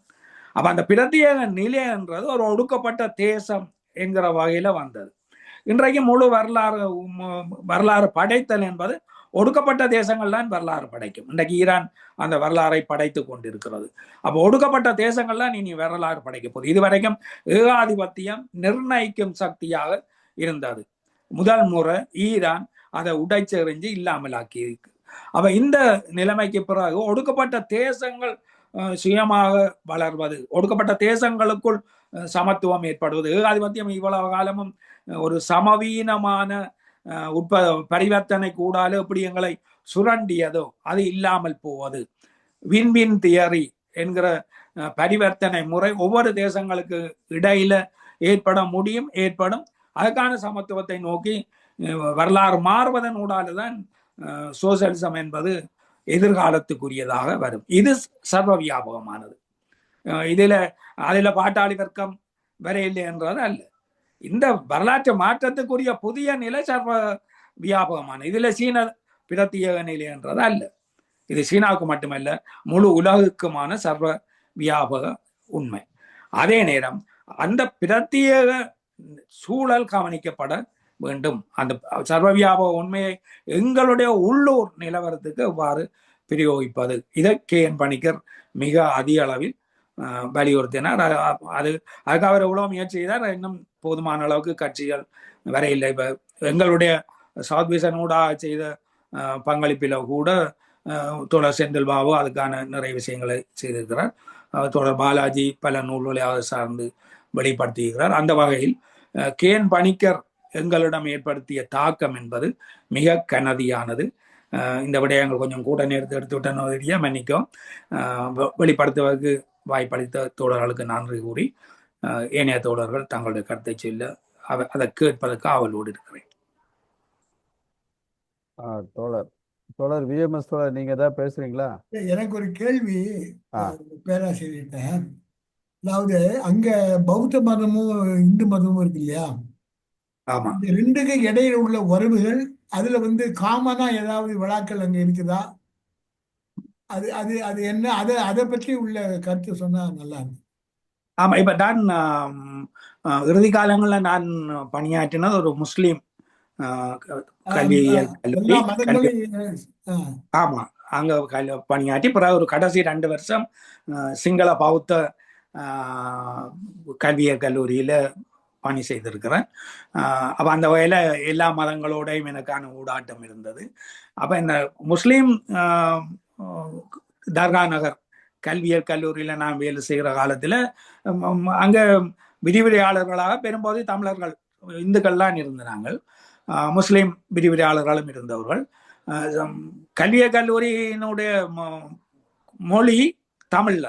அப்ப அந்த பிரத்யேக நிலைன்றது ஒரு ஒடுக்கப்பட்ட தேசம் என்கிற வகையில வந்தது. இன்றைக்கு முழு வரலாறு படைத்தல் என்பது ஒடுக்கப்பட்ட தேசங்கள் தான் வரலாறு படைக்கும். இன்றைக்கு ஈரான் அந்த வரலாறை படைத்து கொண்டிருக்கிறது. அப்போ ஒடுக்கப்பட்ட தேசங்கள்லாம் இனி வரலாறு படைக்க போகுது. இதுவரைக்கும் ஏகாதிபத்தியம் நிர்ணயிக்கும் சக்தியாக இருந்தது. முதல் முறை ஈரான் அதை உடைச்செறிஞ்சு இல்லாமலாக்கி இருக்கு. அப்ப இந்த நிலைமைக்கு பிறகு ஒடுக்கப்பட்ட தேசங்கள் சுயமாக வளர்வது, ஒடுக்கப்பட்ட தேசங்களுக்குள் சமத்துவம் ஏற்படுவது, ஏகாதிபத்தியம் இவ்வளவு காலமும் ஒரு சமவீனமான பரிவர்த்தனை கூடாது எப்படி எங்களை சுரண்டியதோ அது இல்லாமல் போவது, வின்வின் தியரி என்கிற பரிவர்த்தனை முறை ஒவ்வொரு தேசங்களுக்கு இடையில ஏற்பட முடியும், ஏற்படும். அதுக்கான சமத்துவத்தை நோக்கி வரலாறு மாறுவதன் ஊடாலுதான் சோசியலிசம் என்பது எதிர்காலத்துக்குரியதாக வரும். இது சர்வ வியாபகமானது. அதுல பாட்டாளி வர்க்கம் வரையில்லை என்றது அல்ல. இந்த வரலாற்று மாற்றத்துக்குரிய புதிய நிலை சர்வ வியாபகமான, இதுல சீன பிரத்யேக நிலை என்றது அல்ல. இது சீனாவுக்கு மட்டுமல்ல, முழு உலகுக்குமான சர்வ வியாபக உண்மை. அதே நேரம் அந்த பிரத்யேக சூழல் கவனிக்கப்பட வேண்டும். அந்த சர்வ வியாபக உண்மையை எங்களுடைய உள்ளூர் நிலவரத்துக்கு எவ்வாறு பிரயோகிப்பது, இதை KN பணிக்கர் மிக அதிக அளவில் வலியுறுத்தினார். அதுக்காக அவர் எவ்வளவு முயற்சி செய்தார். இன்னும் போதுமான அளவுக்கு கட்சிகள் வரையில்லை. இப்ப எங்களுடைய சவுத் விசனூடாக செய்த பங்களிப்பில கூட தோழர் செந்தில் பாபு அதுக்கான நிறைய விஷயங்களை செய்திருக்கிறார். தோழர் பாலாஜி பல நூல்களை சார்ந்து வெளிப்படுத்தியிருக்கிறார். அந்த வகையில் KN பணிக்கர் எங்களிடம் ஏற்படுத்திய தாக்கம் என்பது மிக கனதியானது. இந்த விடயங்கள் கொஞ்சம் கூட நேரத்தை எடுத்துவிட்ட மன்னிக்கும். வெளிப்படுத்துவதற்கு வாய்ப்பளித்த தோழர்களுக்கு நன்றி கூறி ஏனைய தோழர்கள் தங்களுடைய கருத்தை சொல்ல அதை கேட்பதற்கு ஆவலோடு இருக்கிறேன். தோழர் VMS தோழர், நீங்க ஏதாவது பேசுறீங்களா? எனக்கு ஒரு கேள்வி பேராசிரியர்கிட்ட. அதாவது அங்க பௌத்த மதமும் இந்து மதமும் இருக்கு இல்லையா? ஆமா. இந்த ரெண்டுக்கு இடையில உள்ள உறவுகள், அதுல காமனா ஏதாவது விழாக்கள் அங்க இருக்குதா? அது அது அது என்ன, அதை பற்றி உள்ள கருத்து சொன்னா நல்லா இருக்கும். ஆமா, இப்ப நான் இறுதி காலங்கள்ல நான் பணியாற்றினது ஒரு முஸ்லீம் கல்வியியல் கல்லூரி. ஆமா, அங்க பணியாற்றி பிறகு ஒரு கடைசி 2 வருஷம் சிங்கள பௌத்த கல்வியியல் கல்லூரியில பணி செய்திருக்கிறேன். அப்ப அந்த வகையில எல்லா மதங்களோடையும் எனக்கான ஊடாட்டம் இருந்தது. அப்ப இந்த முஸ்லீம் தர்கா நகர் கல்வியியல் கல்லூரியில நான் வேலை செய்கிற காலத்துல அங்க விரிவுரையாளர்களாக பெரும்பாலும் தமிழர்கள், இந்துக்கள்லாம் இருந்தாங்க. முஸ்லீம் விரிவுரையாளர்களும் இருந்தவர்கள். கல்வியியல் கல்லூரியினுடைய மொழி தமிழ்ல.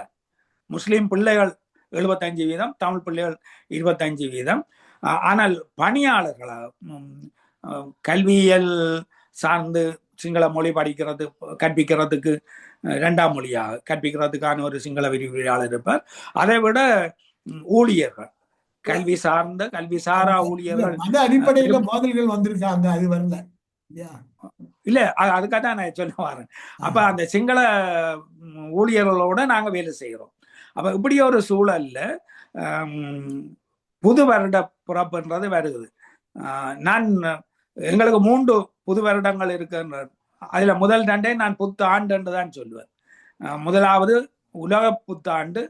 முஸ்லீம் பிள்ளைகள் 75%, தமிழ் பிள்ளைகள் 25%. ஆனால் பணியாளர்களாக கல்வியியல் சார்ந்து சிங்கள மொழி கற்பிக்கிறதுக்கு 2ஆம் மொழியாக கற்பிக்கிறதுக்கான ஒரு சிங்கள விரிவுரையாளர் இருப்பார். அதை விட ஊழியர்கள், கல்வி சாரா ஊழியர்கள் அடிப்படையில மோதல்கள் வந்திருக்காங்க. அது வரல இல்ல, அதுக்காக தான் நான் சொல்ல வரேன். அப்ப அந்த சிங்கள ஊழியர்களோட நாங்க வேலை செய்கிறோம். அப்ப இப்படி ஒரு சூழல்ல புது வருட பிறப்புன்றது வருது. எங்களுக்கு 3 புது வருடங்கள் இருக்குன்ற, அதுல முதல் 2 நான் புத்தாண்டு என்று தான் சொல்லுவேன். முதலாவது உலக புத்தாண்டு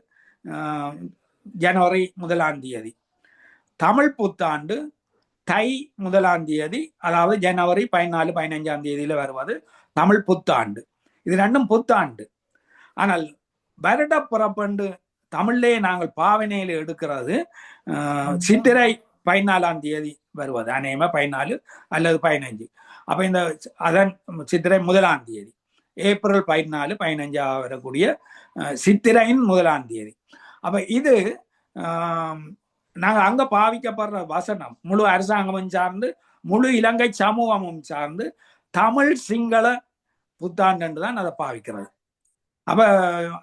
ஜனவரி 1ஆம் தேதி, தமிழ் புத்தாண்டு தை 1ஆம் தேதி, அதாவது ஜனவரி 14, 15ஆம் தேதியில வருவது தமிழ் புத்தாண்டு. இது 2ம் புத்தாண்டு. ஆனால் வருட பிறப்பண்டு தமிழ்லே நாங்கள் பாவனையில எடுக்கிறது சித்திரை 14ஆம் தேதி வருவது, அநேகமா 14 அல்லது 15. அப்ப இந்த அதன் சித்திரை 1ஆம் தேதி, ஏப்ரல் 14, 15 வரக்கூடிய சித்திரையின் 1ஆம் தேதி. அப்ப இது நாங்க அங்க பாவிக்கப்படுற வசனம் முழு அரசாங்கமும் சார்ந்து, முழு இலங்கை சமூகமும் சார்ந்து தமிழ் சிங்கள புத்தாண்டு தான் அதை பாவிக்கிறது. அப்ப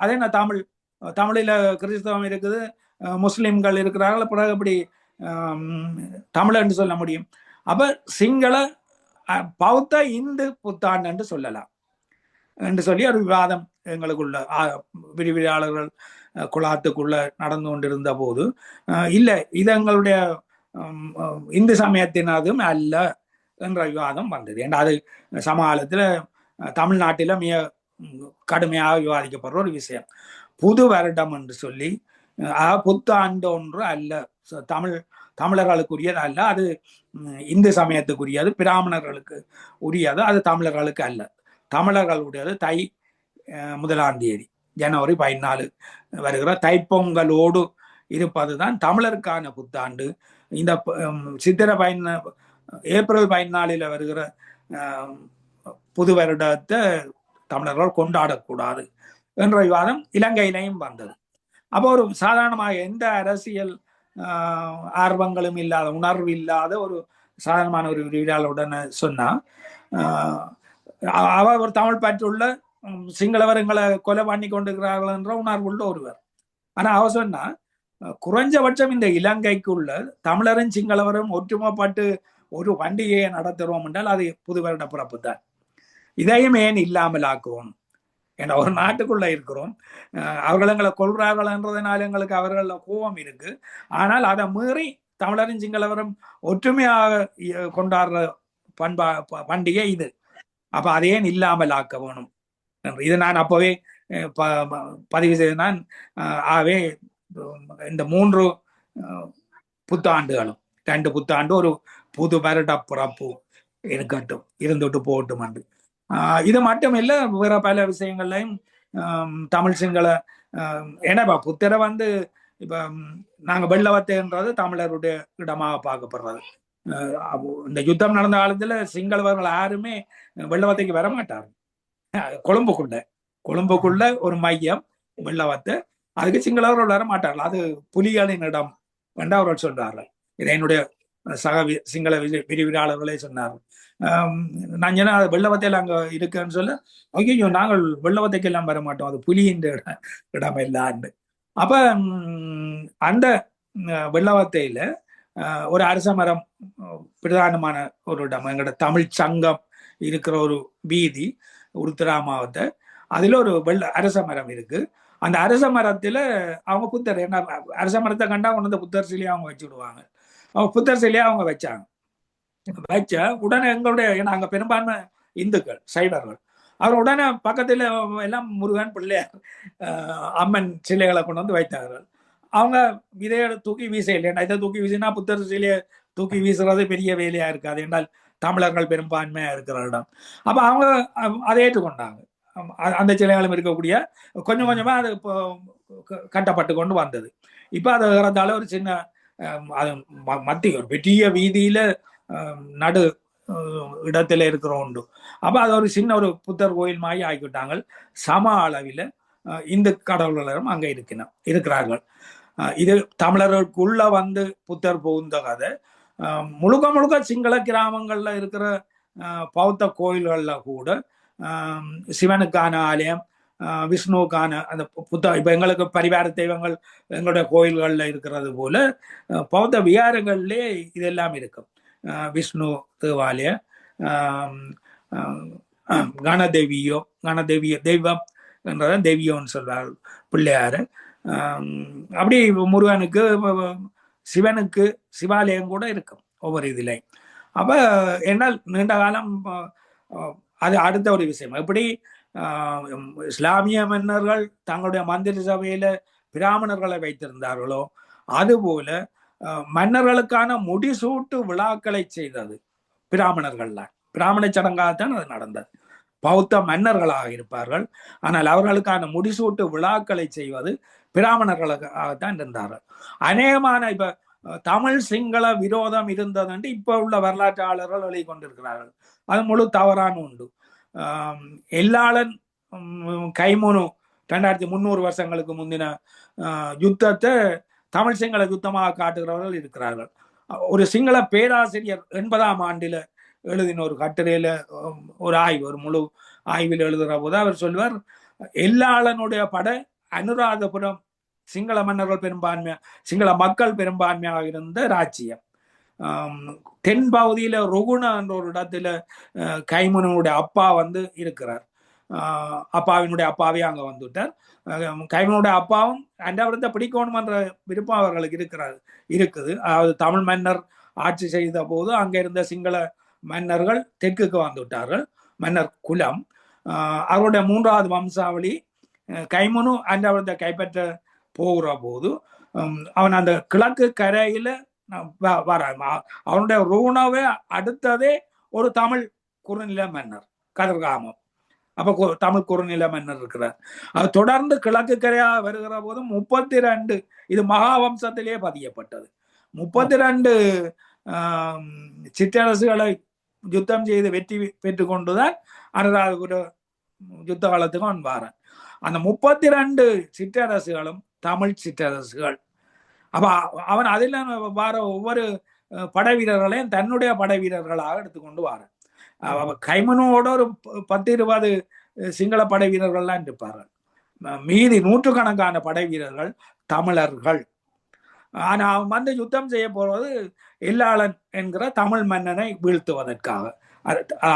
அதே நான் தமிழில கிறிஸ்தவம் இருக்குது, முஸ்லிம்கள் இருக்கிறார்கள், பிறகு எப்படி தமிழ் என்று சொல்ல முடியும்? அப்ப சிங்கள பௌத்த இந்து புத்தாண்டு என்று சொல்லலாம் என்று சொல்லி ஒரு விவாதம் எங்களுக்குள்ள விரிவுரையாளர்கள் குழாத்துக்குள்ள நடந்து கொண்டிருந்த போது இல்லை இது எங்களுடைய இந்து சமயத்தினதும் அல்ல என்ற விவாதம் வந்தது. ஏன்னா அது சமகாலத்தில் தமிழ்நாட்டில மிக கடுமையாக விவாதிக்கப்படுற ஒரு விஷயம். புது வருடம் என்று சொல்லி புத்தாண்டு ஒன்று அல்ல, தமிழர்களுக்குரியது அல்ல, அது இந்து சமயத்துக்குரியது, பிராமணர்களுக்கு உரியது, அது தமிழர்களுக்கு அல்ல. தமிழர்களுடையது தை 1ஆம் தேதி ஜனவரி 14 வருகிற தைப்பொங்கலோடு இருப்பதுதான் தமிழருக்கான புத்தாண்டு. இந்த சித்திரை ஏப்ரல் 14 வருகிற புது வருடத்தை தமிழர்கள் கொண்டாடக்கூடாது என்ற விவாதம் இலங்கையிலையும் வந்தது. அப்போ ஒரு சாதாரணமாக எந்த அரசியல் ஆர்வங்களும் இல்லாத, உணர்வு இல்லாத ஒரு சாதாரணமான ஒரு விரிவாளருடன் சொன்னா அவர் ஒரு தமிழ் பற்றுள்ள சிங்களவர் எங்களை கொலை பண்ணி கொண்டிருக்கிறார்கள் என்ற உணர்வுள்ள ஒருவர். ஆனா அவர் சொன்னா குறைஞ்சபட்சம் இந்த இலங்கைக்குள்ள தமிழரும் சிங்களவரும் ஒற்றுமைப்பட்டு ஒரு பண்டிகையை நடத்துறோம் என்றால் அது புது வருட பிறப்பு தான். இதையும் ஏன் இல்லாமல் ஆக்குவோம்? ஏன்னா ஒரு நாட்டுக்குள்ள இருக்கிறோம், அவர்கள் எங்களை கொள்றார்கள்ன்றதுனால எங்களுக்கு அவர்கள கோபம் இருக்கு. ஆனால் அதை மீறி தமிழரும் சிங்களவரும் ஒற்றுமையாக கொண்டாடுற பண்டிகை இது. அப்ப அதையேன் இல்லாமல் ஆக்க வேணும். இது நான் அப்பவே பதிவு செய்து நான் ஆகவே இந்த 3 புத்தாண்டுகளும் 2 புத்தாண்டு ஒரு புது வருட பிறப்பு இருக்கட்டும், இருந்துட்டு போகட்டும் என்று. இது மட்டும் இல்லை, வேற பல விஷயங்கள்லையும் தமிழ் சிங்கள ஏன்னா புத்தரை இப்ப நாங்க வெள்ளவத்தைன்றது தமிழருடைய இடமாக பார்க்கப்படுறது. இந்த யுத்தம் நடந்த காலத்துல சிங்களவர்கள் யாருமே வெள்ளவத்தைக்கு வர மாட்டாங்க. கொழும்புக்குள்ள ஒரு மையம் வெள்ளவத்தை, அதுக்கு சிங்களவர்கள் வர மாட்டார்கள், அது புலிகளின் இடம் என்று அவர்கள் சொல்றார்கள். இதை என்னுடைய சக சிங்கள விரிவிலாளர்களே சொன்னார்கள். நான் சொன்னா வெள்ளவத்தையில் அங்க இருக்குன்னு சொல்ல, ஐயோ நாங்கள் வெள்ளவத்தைக்கு எல்லாம் வர மாட்டோம், அது புலியின் இடம் இல்லாண்டு. அப்ப அந்த வெள்ளவத்தையில ஒரு அரச மரம் பிரதானமான ஒரு இடம், எங்களோட தமிழ் சங்கம் இருக்கிற ஒரு வீதி உருத்திரா மாவட்ட, அதுல ஒரு அரச மரம் இருக்கு. அந்த அரச மரத்துல அவங்க புத்தர், என்ன அரச மரத்தை கண்டா கொண்டு புத்தர் சிலையை அவங்க வச்சு விடுவாங்க. அவங்க புத்தர் சிலையை அவங்க வச்சாங்க. வச்ச உடனே எங்களுடைய, ஏன்னா அங்க பெரும்பான்மை இந்துக்கள் சைடர்கள், அவர் உடனே பக்கத்துல எல்லாம் முருகன் பிள்ளையார் அம்மன் சிலைகளை கொண்டு வைத்தார்கள். அவங்க இதை தூக்கி வீச இல்லையா, இதை தூக்கி வீசினா புத்தர் சிலையை தூக்கி வீசுறது பெரிய வேலையா இருக்காது என்றால் தமிழர்கள் பெரும்பான்மையா இருக்கிற இடம். அப்ப அவங்க அதை ஏற்றுக்கொண்டாங்க. அந்த சிலைகளும் இருக்கக்கூடிய கொஞ்சம் கொஞ்சமா அது கட்டப்பட்டு கொண்டு வந்தது. இப்ப அதை இறந்தாலும் ஒரு சின்ன மத்திய ஒரு பெரிய வீதியில நடு இடத்துல இருக்கிற உண்டு. அப்ப அது ஒரு சின்ன ஒரு புத்தர் கோயில் மாதிரி ஆக்கிவிட்டாங்க. சம அளவில் இந்து கடவுளரும் அங்க இருக்கிறார்கள். இது தமிழர்களுக்குள்ள புத்தர் புகுந்த கதை. முழுக்க சிங்கள கிராமங்கள்ல இருக்கிற பௌத்த கோயில்கள்ல கூட சிவனுக்கான ஆலயம், விஷ்ணுவுக்கான அந்த இப்ப எங்களுக்கு பரிவார தெய்வங்கள் எங்களுடைய கோயில்கள்ல இருக்கிறது போல பௌத்த விகாரங்கள்லே இதெல்லாம் இருக்கும். விஷ்ணு தேவாலய, கணதேவியோ தெய்வம் என்றதான் தெய்வியோன்னு சொல்வார், பிள்ளையாரு. அப்படி முருகனுக்கு சிவனுக்கு சிவாலயம் கூட இருக்கும் ஒவ்வொரு இதுலையும். அப்ப என்னால் நீண்ட காலம் அது அடுத்த ஒரு விஷயம். எப்படி இஸ்லாமிய மன்னர்கள் தங்களுடைய மந்திரி சபையில பிராமணர்களை வைத்திருந்தார்களோ அதுபோல மன்னர்களுக்கான முடிசூட்டு விழாக்களை செய்தது பிராமணர்கள்லாம். பிராமண சடங்காகத்தான் அது நடந்தது. பௌத்த மன்னர்களாக இருப்பார்கள், ஆனால் அவர்களுக்கான முடிசூட்டு விழாக்களை செய்வது பிராமணர்களுக்காகத்தான் இருந்தார்கள். அநேகமான இப்ப தமிழ் சிங்கள விரோதம் இருந்தது இப்ப உள்ள வரலாற்றாளர்கள் எழுதி கொண்டிருக்கிறார்கள். அது முழு தவறான உண்டு. எல்லாளன் கைமுனு 2300 வருஷங்களுக்கு முந்தின யுத்தத்தை தமிழ் சிங்கள யுத்தமாக காட்டுகிறவர்கள் இருக்கிறார்கள். ஒரு சிங்கள பேராசிரியர் 80ஆம் ஆண்டில எழுதின ஒரு கட்டுரையில ஒரு ஆய்வு, ஒரு முழு ஆய்வில் எழுதுகிற போது அவர் சொல்வார், எல்லாளனுடைய படை அனுராதபுரம் சிங்கள மன்னர்கள் பெரும்பான்மையா, சிங்கள மக்கள் பெரும்பான்மையாக இருந்த ராஜ்யம். தென் பகுதியில ருகுண என்ற ஒரு இடத்துல கைமுனுடைய அப்பா இருக்கிறார். அப்பாவினுடைய அப்பாவே அங்க வந்துட்டார். கைமனுடைய அப்பாவும் அண்டாவிரத்தை பிடிக்கணும் என்ற விருப்பம் அவர்களுக்கு இருக்குது. அதாவது தமிழ் மன்னர் ஆட்சி செய்த போது அங்க இருந்த சிங்கள மன்னர்கள் தெற்குக்கு வந்துவிட்டார்கள். மன்னர் குலம் அவருடைய 3வது வம்சாவளி கைமனு அண்டாவிரத்தை கைப்பற்ற போகிற போது அவன் அந்த கிழக்கு கரையில வர அவனுடைய ரூணாவே அடுத்ததே ஒரு தமிழ் குறுநில மன்னர் கதிர்காமம். அப்ப தமிழ் குறுநில மன்னர் இருக்கிறார். அது தொடர்ந்து கிழக்கு கரையா வருகிற போது 32 இது மகாவம்சத்திலே பதியப்பட்டது. 32 சிற்றரசுகளை யுத்தம் செய்து வெற்றி பெற்று கொண்டுதான் அனுராதபுர யுத்த காலத்துக்கு அவன் வாரான். அந்த 32 சிற்றரசுகளும் தமிழ் சிற்றரசுகள். அப்ப அவன் அதில் வார ஒவ்வொரு படை வீரர்களையும் தன்னுடைய படை வீரர்களாக எடுத்துக்கொண்டு வாரான். கைமனோட ஒரு 10-20 சிங்கள படை வீரர்கள்லாம் இருப்பார்கள். மீதி 100கணக்கான படை வீரர்கள் தமிழர்கள். ஆனா அவன் வந்து யுத்தம் செய்ய போவது எல்லாளன் என்கிற தமிழ் மன்னனை வீழ்த்துவதற்காக.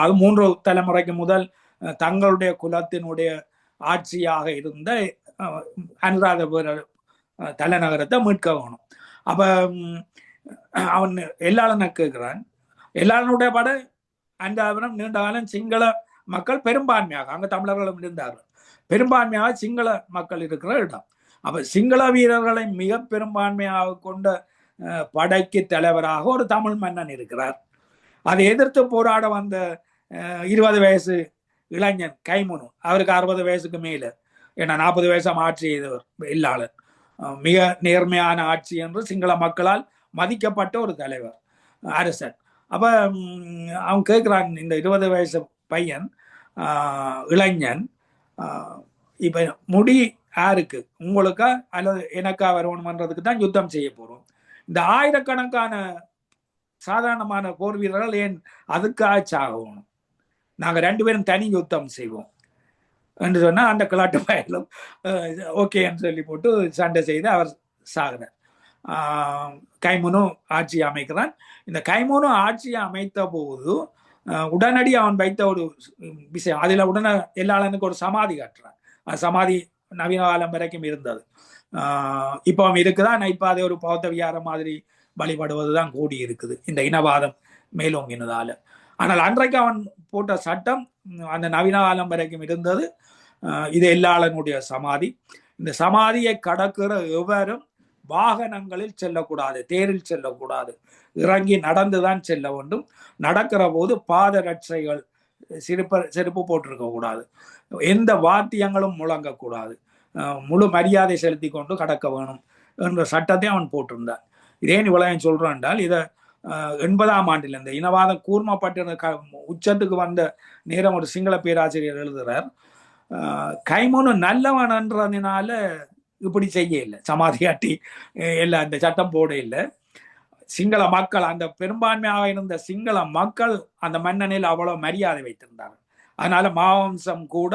அது 3 தலைமுறைக்கு முதல் தங்களுடைய குலத்தினுடைய ஆட்சியாக இருந்த அனுராதபுர தலைநகரத்தை மீட்க வேணும். அப்ப அவன் எல்லாளனை கேட்கிறான். எல்லாளனுடைய படை அண்டாபுரம் நீண்ட காலம் சிங்கள மக்கள் பெரும்பான்மையாக அங்க தமிழர்களும் இருந்தார்கள். பெரும்பான்மையாக சிங்கள மக்கள் இருக்கிற இடம். அப்ப சிங்கள வீரர்களை மிக பெரும்பான்மையாக கொண்ட படைக்கு தலைவராக ஒரு தமிழ் மன்னன் இருக்கிறார். அதை எதிர்த்து போராட வந்த 20 வயசு இளைஞன் கைமனு, அவருக்கு 60 வயசுக்கு மேல, ஏன்னா 40 வயசாம் ஆட்சி செய்தவர் இல்லாளர். மிக நேர்மையான ஆட்சி என்று சிங்கள மக்களால் மதிக்கப்பட்ட ஒரு தலைவர் அரசன். அப்ப அவன் கேட்கிறான், இந்த 20 வயசு பையன் இளைஞன், இப்ப முடி யாருக்கு, உங்களுக்கா அல்லது எனக்கா வரணும்ன்றதுக்கு தான் யுத்தம் செய்ய போறோம். இந்த ஆயிரக்கணக்கான சாதாரணமான போர் வீரர்கள் ஏன் அதுக்காக சாகணும்? நாங்க 2 பேரும் தனி யுத்தம் செய்வோம் என்று சொன்னா அந்த கிளாட்டு பயலும் ஓகேன்னு சொல்லி போட்டு சண்டை செய்து அவர் சாகிறார். கைமனு ஆட்சி அமைக்கிறான். இந்த கைமனு ஆட்சியை அமைத்த போது உடனடி அவன் வைத்த ஒரு விஷயம், அதுல உடனே எல்லாளனுக்கு ஒரு சமாதி காட்டுறான். சமாதி நவீன காலம் வரைக்கும் இருந்தது. இப்போ அவன் இருக்குதான். இப்ப அதே ஒரு பௌத்த விகாரம் மாதிரி வழிபடுவதுதான் கூடி இருக்குது இந்த இனவாதம் மேலோங்கினதால. ஆனால் அன்றைக்கு அவன் போட்ட சட்டம் அந்த நவீன காலம் வரைக்கும் இருந்தது. இது எல்லாளனுடைய சமாதி. இந்த சமாதியை கடக்கிற எவரும் வாகனங்களில் செல்லக்கூடாது, தேரில் செல்லக்கூடாது, இறங்கி நடந்துதான் செல்ல வேண்டும். நடக்கிற போது பாதரட்சைகள் செருப்பு போட்டிருக்க கூடாது, எந்த வாத்தியங்களும் முழங்கக்கூடாது, முழு மரியாதை செலுத்தி கொண்டு கடக்க வேணும் என்ற சட்டத்தை அவன் போட்டிருந்தான். இதேன் இவ்வளவு சொல்றான் என்றால், இதை 80ஆம் ஆண்டில் இந்த இனவாதம் கூர்மப்பட்ட உச்சத்துக்கு வந்த நேரம் ஒரு சிங்கள பேராசிரியர் எழுதுறார், கைமனு நல்லவன்ன்றதுனால இப்படி செய்ய இல்லை, சமாதி காட்டி இல்லை, அந்த சட்டம் போட இல்லை. சிங்கள மக்கள், அந்த பெரும்பான்மையாக இருந்த சிங்கள மக்கள் அந்த மன்னனில் அவ்வளவு மரியாதை வைத்திருந்தார்கள். அதனால மாவம்சம் கூட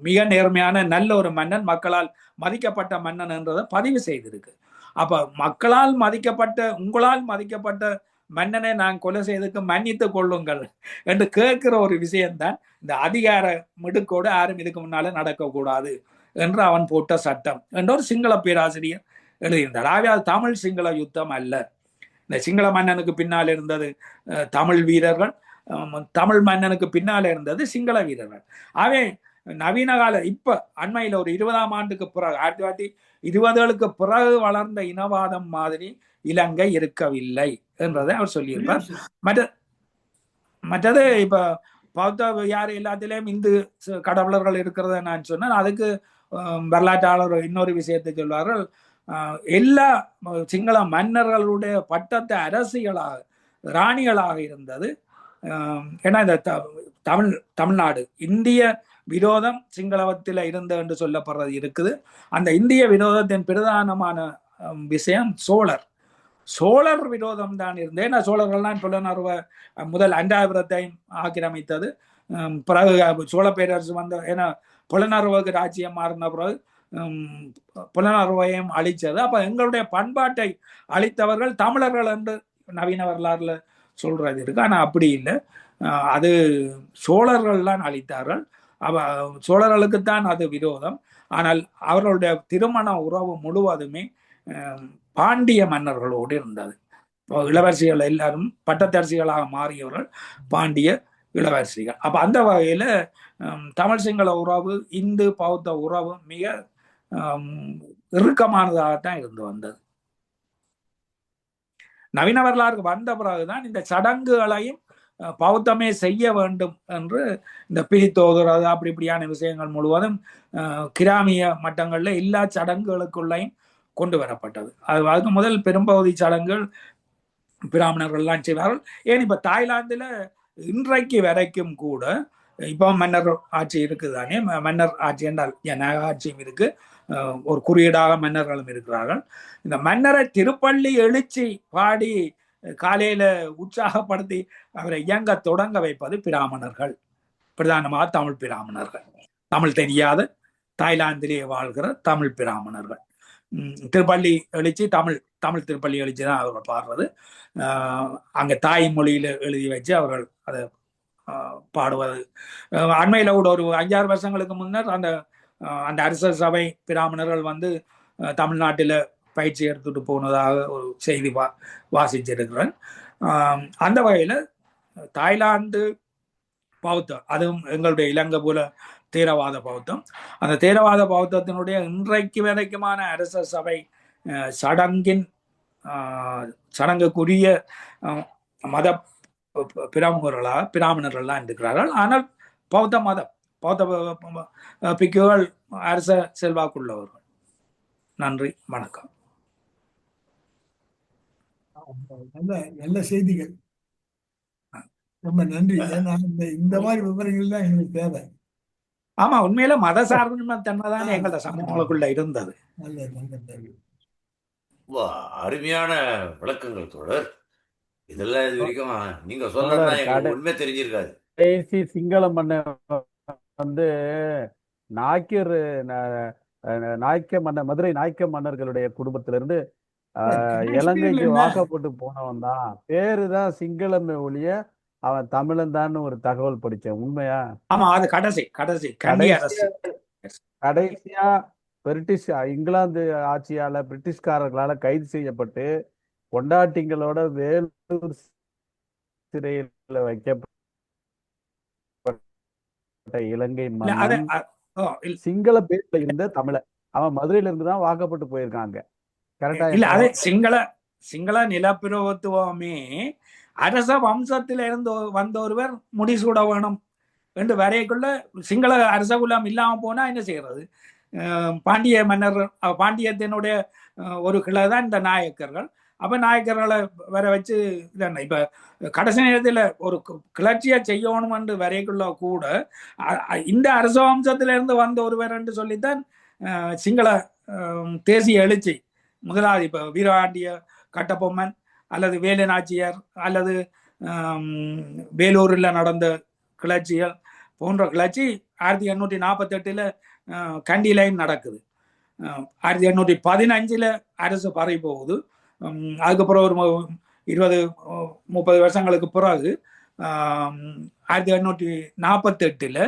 மிக நேர்மையான நல்ல ஒரு மன்னன், மக்களால் மதிக்கப்பட்ட மன்னன் என்றதை பதிவு செய்திருக்கு. அப்ப மக்களால் மதிக்கப்பட்ட, உங்களால் மதிக்கப்பட்ட மன்னனை நான் கொலை செய்ததுக்கு மன்னித்துக் கொள்ளுங்கள் என்று கேட்கிற ஒரு விஷயம்தான் இந்த அதிகார மிடுக்கோடு யாரும் இதுக்கு முன்னால நடக்கக்கூடாது என்று அவன் போட்ட சட்டம் என்ற ஒரு சிங்கள பேராசிரியர் எழுதியிருந்தார். ஆகவே அது தமிழ் சிங்கள யுத்தம் அல்ல. இந்த சிங்கள மன்னனுக்கு பின்னால் இருந்தது தமிழ் வீரர்கள், தமிழ் மன்னனுக்கு பின்னால் இருந்தது சிங்கள வீரர்கள். ஆகவே நவீன கால இப்ப அண்மையில ஒரு 20ஆம் ஆண்டுக்கு பிறகு 1920களுக்கு பிறகு வளர்ந்த இனவாதம் மாதிரி இலங்கை இருக்கவில்லை என்றதை அவர் சொல்லியிருப்பார். மற்றது இப்ப பௌத்த யார் எல்லாத்திலையும் இந்து கடவுளர்கள் இருக்கிறத நான் சொன்னேன். அதுக்கு வரலாற்றாளர் இன்னொரு விஷயத்தை சொல்வார்கள், எல்லா சிங்கள மன்னர்களுடைய பட்டத்து அரசிகளாக ராணிகளாக இருந்தது. ஏன்னா இந்த தமிழ்நாடு இந்திய விரோதம் சிங்களவத்தில் இருந்த என்று சொல்லப்படுறது இருக்குது. அந்த இந்திய விரோதத்தின் பிரதானமான விஷயம் சோழர் விரோதம் தான் இருந்தது. ஏன்னா சோழர்கள்லாம் புலனறுவ முதல் அண்டாபுரத்தையும் ஆக்கிரமித்தது. பிறகு சோழ பேரரசு வந்த, ஏன்னா புலனறுவுக்கு ராஜ்யம் மாறின பிறகு புலனறுவையும் அழிச்சது. அப்ப எங்களுடைய பண்பாட்டை அழித்தவர்கள் தமிழர்கள் என்று நவீன வரலாறுல சொல்றது இருக்கு. ஆனா அப்படி இல்லை, அது சோழர்கள்லாம் அழித்தார்கள். அவ சோழர்களுக்குத்தான் அது விரோதம். ஆனால் அவர்களுடைய திருமண உறவு முழுவதுமே அஹ், பாண்டிய மன்னர்களோடு இருந்தது. இளவரசிகள் எல்லாரும் பட்டத்தரசிகளாக மாறியவர்கள் பாண்டிய இளவரசிகள். அப்ப அந்த வகையில தமிழ் சிங்கள உறவு, இந்து பௌத்த உறவு மிக அஹ், இறுக்கமானதாகத்தான் இருந்து வந்தது. நவீன வரலாறுக்கு வந்த பிறகுதான் இந்த சடங்குகளையும் பௌத்தமே செய்ய வேண்டும் என்று இந்த பிரித்தோதுறது அப்படி இப்படியான விஷயங்கள் முழுவதும் கிராமிய மட்டங்கள்ல எல்லா சடங்குகளுக்குள்ளையும் கொண்டு வரப்பட்டது. அதுக்கு முதல் பெரும்பகுதி சடங்குகள் பிராமணர்கள்லாம் செய்வார்கள். ஏன் இப்ப தாய்லாந்துல இன்றைக்கு வரைக்கும் கூட இப்போ மன்னர் ஆட்சி இருக்குதானே, மன்னர் ஆட்சி என்றால் ஜனநாயக ஆட்சியும் இருக்கு, ஒரு குறியீடாக மன்னர்களும் இருக்கிறார்கள். இந்த மன்னரை திருப்பள்ளி எழுச்சி பாடி காலையில உற்சாகப்படுத்தி அவரை இயங்க தொடங்க வைப்பது பிராமணர்கள், பிரதானமாக தமிழ் பிராமணர்கள், தமிழ் தெரியாத தாய்லாந்திலே வாழ்கிற தமிழ் பிராமணர்கள். திருப்பள்ளி எழுச்சி தமிழ் தமிழ் திருப்பள்ளி எழுச்சி தான் அவர்கள் பாடுறது. அங்க தாய் மொழியில எழுதி வச்சு அவர்கள் அதை பாடுவது. அண்மையில கூட ஒரு 5-6 வருஷங்களுக்கு முன்னர் அந்த அந்த அரச சபை பிராமணர்கள் வந்து தமிழ்நாட்டில பயிற்சி எடுத்துட்டு போனதாக ஒரு செய்தி வாசிச்சிருக்கிறேன். அந்த வகையில தாய்லாந்து பௌத்தம், அதுவும் எங்களுடைய இலங்கை போல தீவிரவாத பௌத்தம், அந்த தீவிரவாத பௌத்தத்தினுடைய இன்றைக்கு வரைக்குமான அரச சபை சடங்கின் சடங்குக்குரிய மத பிரமுகர்களாக பிராமணர்கள்லாம் இருக்கிறார்கள். ஆனால் பௌத்த மதம், பௌத்த பிக்குகள் அரச செல்வாக்குள்ளவர்கள். நன்றி, வணக்கம். நல்ல நல்ல செய்திகள், ரொம்ப நன்றி. ஏன்னா இந்த மாதிரி விவரங்கள் தான் எங்களுக்கு தேவை. ஆமா, உண்மையில மத சார்பு தன்மைதான் எங்களோட சமூகங்களுக்குள்ள இருந்தது. நல்ல நல்ல தேவை. அருமையான விளக்கங்கள் தோழர். இதெல்லாம் இது வரைக்கும் நீங்க சொல்லலாம் எங்களுக்கு உண்மை தெரிஞ்சிருக்காது. கடைசி சிங்கள மன்னர் வந்து நாய்க்கர் நாய்க்க மன்னர், மதுரை நாய்க்க மன்னர்களுடைய குடும்பத்திலிருந்து இலங்கைக்கு வாக்கப்பட்டு போனவன் தான். பேருதான் சிங்களமே ஒழிய அவன் தமிழன் தான் ஒரு தகவல் படிச்சேன். உண்மையா? ஆமா, அது கடைசி கடைசி கடைசியா பிரிட்டிஷ் இங்கிலாந்து ஆட்சியால பிரிட்டிஷ்காரர்களால கைது செய்யப்பட்டு கொண்டாட்டிங்களோட வேலூர் சிறையில் வைக்கப்பட்ட இலங்கை மன்னன் சிங்கள பேர்ல இருந்த தமிழ, அவன் மதுரையில இருந்து தான் வாக்கப்பட்டு போயிருக்காங்க. கரெக்டா? இல்ல, அது சிங்கள நிலப்பிரபுத்துவமே அரச வம்சத்தில இருந்து வந்த ஒருவர் முடிசூட வேணும் என்று வரைக்குள்ள சிங்கள அரச குலம் இல்லாம போனா என்ன செய்யறது? பாண்டிய மன்னர், பாண்டியத்தினுடைய ஒரு கிளை தான் இந்த நாயக்கர்கள். அப்ப நாயக்கர்களை வர வச்சு இதென்ன இப்ப கடைசி நேரத்தில் ஒரு கிளர்ச்சியை செய்யணும் என்று வரைக்குள்ள கூட இந்த அரச வம்சத்தில இருந்து வந்த ஒருவர் என்று சொல்லித்தான் சிங்கள தேசிய எழுச்சி முதலாவது இப்ப வீரபாண்டிய கட்டபொம்மன் அல்லது வேலு நாச்சியார் அல்லது வேலூரில் நடந்த கிளர்ச்சிகள் போன்ற கிளர்ச்சி 1848 கண்டிலைன் நடக்குது. 1815 அரசு பறி போகுது. அதுக்கப்புறம் ஒரு 20-30 வருஷங்களுக்கு பிறகு 1848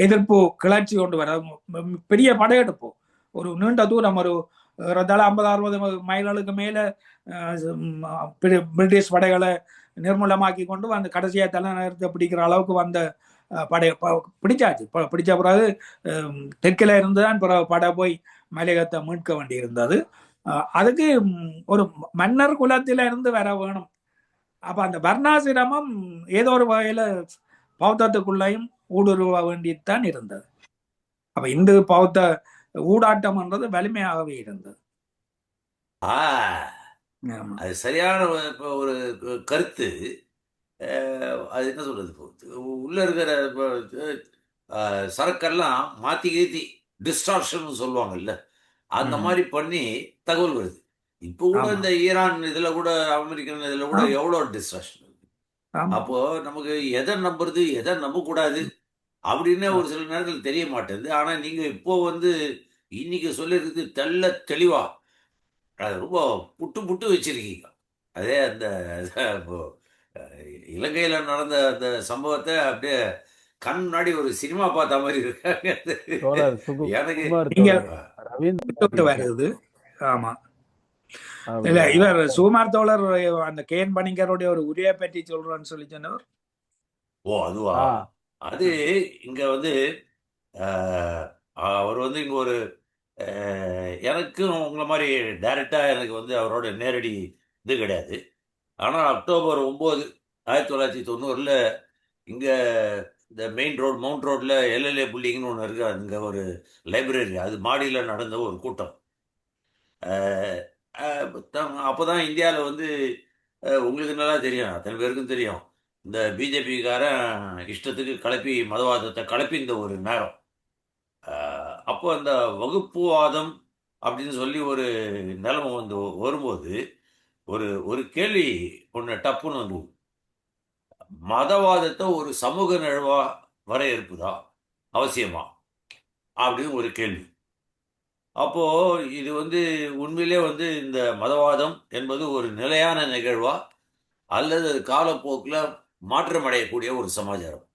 எதிர்ப்பு கிளர்ச்சி கொண்டு வர பெரிய படையெடுப்பு, ஒரு நீண்ட தூரம், ஒரு 50-60 மைல்களுக்கு மேல பிரிட்டிஷ் படைகளை நிர்மூலமாக்கி கொண்டு வந்து கடைசியா தலைநகரத்தை பிடிக்கிற அளவுக்கு வந்த படை பிடிச்சாச்சு. பிடிச்ச பிறகு தெற்கில இருந்துதான் பிறகு படை போய் மலையகத்தை மீட்க வேண்டி இருந்தது. அதுக்கு ஒரு மன்னர் குலத்தில இருந்து வர வேணும். அப்ப அந்த வர்ணாசிரமம் ஏதோ ஒரு வகையில பௌத்தத்துக்குள்ளையும் ஊடுருவ வேண்டியதுதான் இருந்தது. அப்ப இந்து பௌத்த ஊடாட்டம் என்றது வலிமையாகவே இருந்தது. அது சரியான ஒரு கருத்து. அது என்ன சொல்றது, உள்ள இருக்கிற சரக்கெல்லாம் மாத்தி கீத்தி டிஸ்டார்ஷன் சொல்லுவாங்கல்ல, அந்த மாதிரி பண்ணி தகவல் வருது. இப்போ கூட இந்த ஈரான் இதுல கூட, அமெரிக்கன் இதுல கூட எவ்வளோ டிஸ்டார்ஷன் இருக்கு. அப்போ நமக்கு எதை நம்புறது எதை நம்ப கூடாது அப்படின்னு ஒரு சில நேரத்தில் தெரிய மாட்டேங்குது. ஆனா நீங்க இப்போ இன்னைக்கு சொல்லிருக்கு தெல்ல தெளிவா, அது ரொம்ப புட்டு வச்சிருக்கீங்க. அதே அந்த இலங்கையில் நடந்த அந்த சம்பவத்தை அப்படியே கண் முன்னாடி ஒரு சினிமா பார்த்த மாதிரி இருக்காங்க. தோழர் எனக்கு சுகுமார் நீங்க தோழர் ரவீந்திர விட்டு பாண்டியன் வருது. ஆமா. இல்ல, அப்படியா? இவர் சுகுமார் தோழர் அந்த கேன் பணிக்கருடைய ஒரு உரையை பற்றி சொல்றேன்னு சொல்லி சொன்னவர். ஓ அதுவா? ஆ அது இங்க வந்து அவர் வந்து இங்க ஒரு எனக்கும் உங்களை மாதிரி டைரக்டா எனக்கு வந்து அவரோட நேரடி இது கிடையாது. ஆனால் அக்டோபர் 9 1990 இங்கே இந்த மெயின் ரோடு மவுண்ட் ரோட்டில் எல்எல்ஏ பில்டிங்னு ஒன்று இருக்குது. அங்கே ஒரு லைப்ரரி, அது மாடியில் நடந்த ஒரு கூட்டம். அப்போ தான் இந்தியாவில் வந்து உங்களுக்கு நல்லா தெரியும், அத்தனை பேருக்கும் தெரியும், இந்த பிஜேபிக்காரன் இஷ்டத்துக்கு கலப்பி மதவாதத்தை கலப்பி இந்த ஒரு நேரம். அப்போ அந்த வகுப்புவாதம் அப்படின்னு சொல்லி ஒரு நிலைமை வந்து வரும்போது ஒரு ஒரு கேள்வி ஒன்று டப்புன்னு வந்து, மதவாதத்தை ஒரு சமூக நிகழ்வா வரையறுப்புதா அவசியமா அப்படின்னு ஒரு கேள்வி. அப்போ இது வந்து உண்மையிலே வந்து இந்த மதவாதம் என்பது ஒரு நிலையான நிகழ்வா அல்லது அது காலப்போக்கில் மாற்றம் அடையக்கூடிய ஒரு சமாச்சாரம்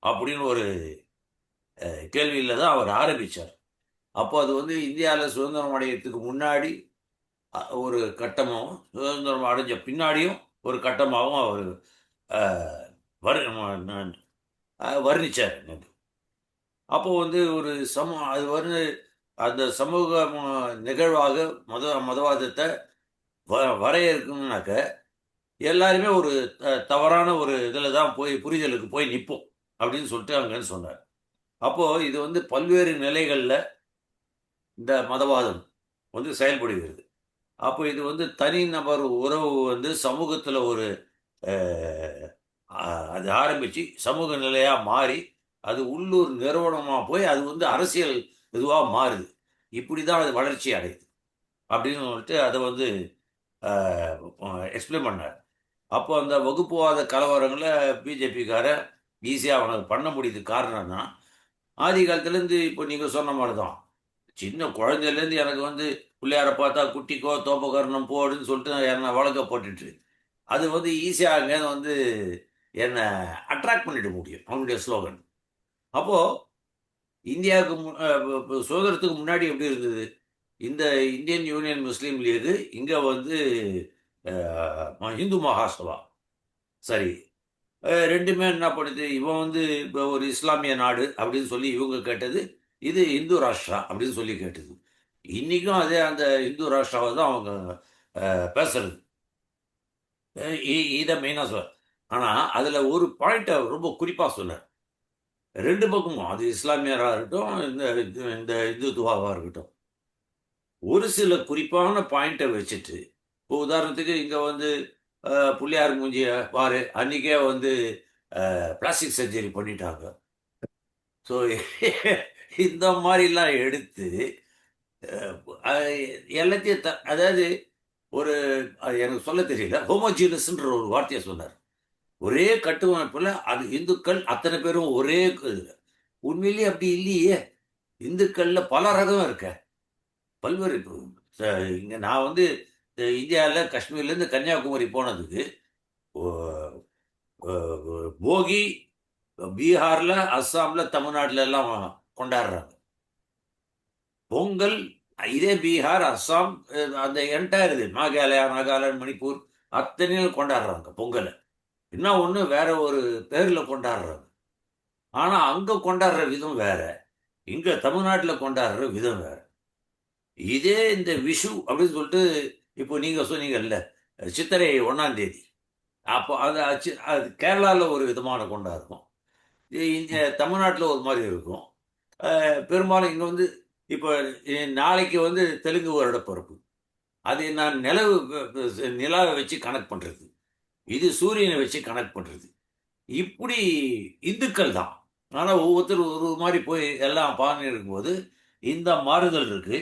அப்படின்னு ஒரு கேள்வியில் தான் அவர் ஆரம்பித்தார். அப்போ அது வந்து இந்தியாவில் சுதந்திரம் அடையிறதுக்கு முன்னாடி ஒரு கட்டமும், சுதந்திரம் அடைஞ்ச பின்னாடியும் ஒரு கட்டமாகவும் அவர் வர்ணிச்சார் எனக்கு. அப்போ வந்து ஒரு அது வந்து அந்த சமூக நிகழ்வாக மதவாதத்தை வரையறுக்கணும்னாக்க எல்லாருமே ஒரு தவறான ஒரு இதில் தான் போய் புரிதலுக்கு போய் நிற்போம் அப்படின்னு சொல்லிட்டு அங்கன்னு சொன்னார். அப்போது இது வந்து பல்வேறு நிலைகளில் இந்த மதவாதம் வந்து செயல்படுகிறது. அப்போ இது வந்து தனிநபர் உறவு வந்து சமூகத்தில் ஒரு அது ஆரம்பித்து சமூக நிலையாக மாறி அது உள்ளூர் நிறுவனமாக போய் அது வந்து அரசியல் இதுவாக மாறுது. இப்படி தான் அது வளர்ச்சி அடையுது அப்படின்னு சொல்லிட்டு அதை வந்து எக்ஸ்பிளைன் பண்ணார். அப்போ அந்த வகுப்புவாத கலவரங்களை பிஜேபிக்கார ஈஸியாக அவனுக்கு பண்ண முடியுது. காரணம்னா ஆதி காலத்துலேருந்து இப்போ நீங்கள் சொன்ன மாதிரி தான், சின்ன குழந்தையிலேருந்து எனக்கு வந்து பிள்ளையாரை பார்த்தா குட்டிக்கோ தோப்பக்கரணம் போடுன்னு சொல்லிட்டு என்னை வழக்க போட்டுட்டு அது வந்து ஈஸியாக அங்கேருந்து வந்து என்னை அட்ராக்ட் பண்ணிட முடியும் அவனுடைய ஸ்லோகன். அப்போது இந்தியாவுக்கு சுதந்திரத்துக்கு முன்னாடி எப்படி இருந்தது, இந்த இந்தியன் யூனியன் முஸ்லீம் லீகு இங்கே வந்து இந்து மகாசபா சரி ரெண்டுமே என்ன பண்ணுது, இவன் வந்து இப்போ ஒரு இஸ்லாமிய நாடு அப்படின்னு சொல்லி இவங்க கேட்டது, இது இந்து ராஷ்டிரா அப்படின்னு சொல்லி கேட்டது. இன்றைக்கும் அதே அந்த இந்து ராஷ்டிராவை தான் அவங்க பேசுறது. இதை மெயினாக சொல்ல. ஆனால் அதில் ஒரு பாயிண்ட்டை ரொம்ப குறிப்பாக சொன்னார். ரெண்டு பக்கமும், அது இஸ்லாமியராக இருக்கட்டும், இந்த இந்துத்துவாவாக இருக்கட்டும், ஒரு சில குறிப்பான பாயிண்ட்டை வச்சுட்டு, இப்போ உதாரணத்துக்கு இங்கே வந்து புள்ளியார் மூஞ்சிய பாரு, அன்றைக்கே வந்து பிளாஸ்டிக் சர்ஜரி பண்ணிட்டாங்க. ஸோ இந்த மாதிரிலாம் எடுத்து எல்லாத்தையும் அதாவது ஒரு எனக்கு சொல்ல தெரியல, ஹோமோஜீனஸ்ன்ற ஒரு வார்த்தையை சொன்னார். ஒரே கட்டுமைப்பில் அது இந்துக்கள் அத்தனை பேரும் ஒரே இதில். உண்மையிலேயே அப்படி இல்லையே, இந்துக்களில் பல ரகம் இருக்க, பல்வேறு. இங்கே நான் வந்து இந்தியாவில் காஷ்மீர்லேருந்து கன்னியாகுமரி போனதுக்கு போகி பீகாரில், அஸ்ஸாமில், தமிழ்நாட்டில் எல்லாம் கொண்டாடுறாங்க. பொங்கல் இதே பீகார், அஸ்ஸாம், அந்த என்டையர் இது மேகாலயா, நாகாலாந்து, மணிப்பூர் அத்தனையும் கொண்டாடுறாங்க பொங்கலை. இன்னும் ஒன்று வேற ஒரு பேரில் கொண்டாடுறாங்க. ஆனால் அங்கே கொண்டாடுற விதம் வேற, இங்கே தமிழ்நாட்டில் கொண்டாடுற விதம் வேற. இதே இந்த விஷு அப்படின்னு சொல்லிட்டு இப்போ நீங்கள் சொன்னீங்கல்ல, சித்திரை 1ஆம் தேதி, அப்போ அது கேரளாவில் ஒரு விதமான கொண்டாடுறோம், இங்கே தமிழ்நாட்டில் ஒரு மாதிரி இருக்கும். பெரும்பாலும் இங்கே வந்து இப்போ நாளைக்கு வந்து தெலுங்கு வருடப்பிறப்பு, அதை நான் நிலாவை வச்சு கனெக்ட் பண்ணுறது, இது சூரியனை வச்சு கனெக்ட் பண்ணுறது. இப்படி இந்துக்கள் தான். ஆனால் ஒவ்வொருத்தர் ஒரு மாதிரி போய் எல்லாம் பாருங்க இருக்கும்போது இந்த மாறுதல் இருக்குது.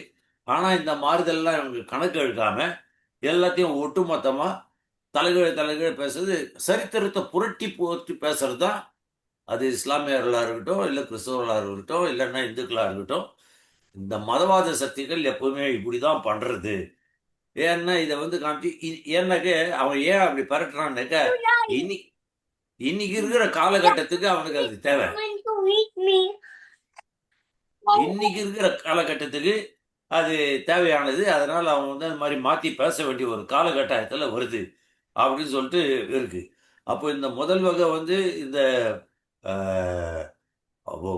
ஆனால் இந்த மாறுதல்லாம் இவங்க கணக்கு எடுக்காமல் எல்லாத்தையும் ஒட்டுமொத்தமாக தலைகீழ் பேசுறது, சரித்திரத்தை புரட்டி போட்டு பேசுறது தான். அது இஸ்லாமியர்களாக இருக்கட்டும், இல்லை கிறிஸ்தவர்களாக இருக்கட்டும், இல்லைன்னா இந்துக்களாக இருக்கட்டும், இந்த மதவாத சக்திகள் எப்பவுமே இப்படி தான் பண்ணுறது. ஏன்னா இதை வந்து காமிச்சு ஏன்னாக்க அவன் ஏன் அப்படி பரட்டுறான்னாக்க, இன்னைக்கு இருக்கிற காலகட்டத்துக்கு அவனுக்கு அது தேவை. இன்னைக்கு இருக்கிற காலகட்டத்துக்கு அது தேவையானது. அதனால அவன் வந்து அந்த மாதிரி மாத்தி பேச வேண்டிய ஒரு காலகட்டத்துல வருது அப்படின்னு சொல்லிட்டு இருக்கு. அப்போ இந்த முதல் வகை வந்து இந்த அஹ், அப்போ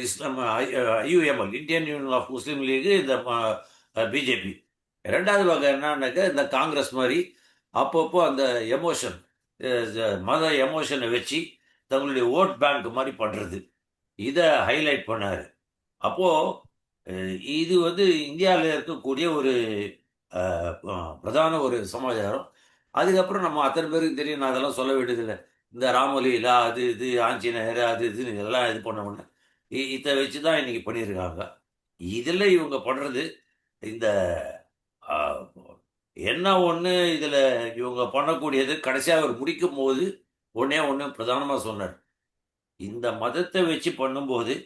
இஸ்லாம் IUML, Indian Union of Muslim League, இந்த பிஜேபி. ரெண்டாவது வகை என்னன்னாக்க இந்த காங்கிரஸ் மாதிரி அப்பப்போ அந்த எமோஷன், மத எமோஷனை வச்சு தங்களுடைய ஓட் பேங்க் மாதிரி பண்றது, இதை ஹைலைட் பண்ணாரு. அப்போ இது வந்து இந்தியாவில் இருக்கக்கூடிய ஒரு பிரதான ஒரு சமாச்சாரம். அதுக்கப்புறம் நம்ம அத்தனை பேருக்கு தெரியும், நான் அதெல்லாம் சொல்ல வேண்டியதில்லை. இந்த ராமலீலா அது இது ஆஞ்சநேயர் அது இதுன்னு எல்லாம் இது பண்ண உடனே இதை வச்சு தான் இன்னைக்கு பண்ணியிருக்காங்க. இதில் இவங்க பண்ணுறது இந்த ஆஹ், என்ன ஒன்று இதில் இவங்க பண்ணக்கூடியது கடைசியாக அவர் முடிக்கும் போது ஒன்றே ஒன்று பிரதானமாக சொன்னார். இந்த மதத்தை வச்சு பண்ணும்போது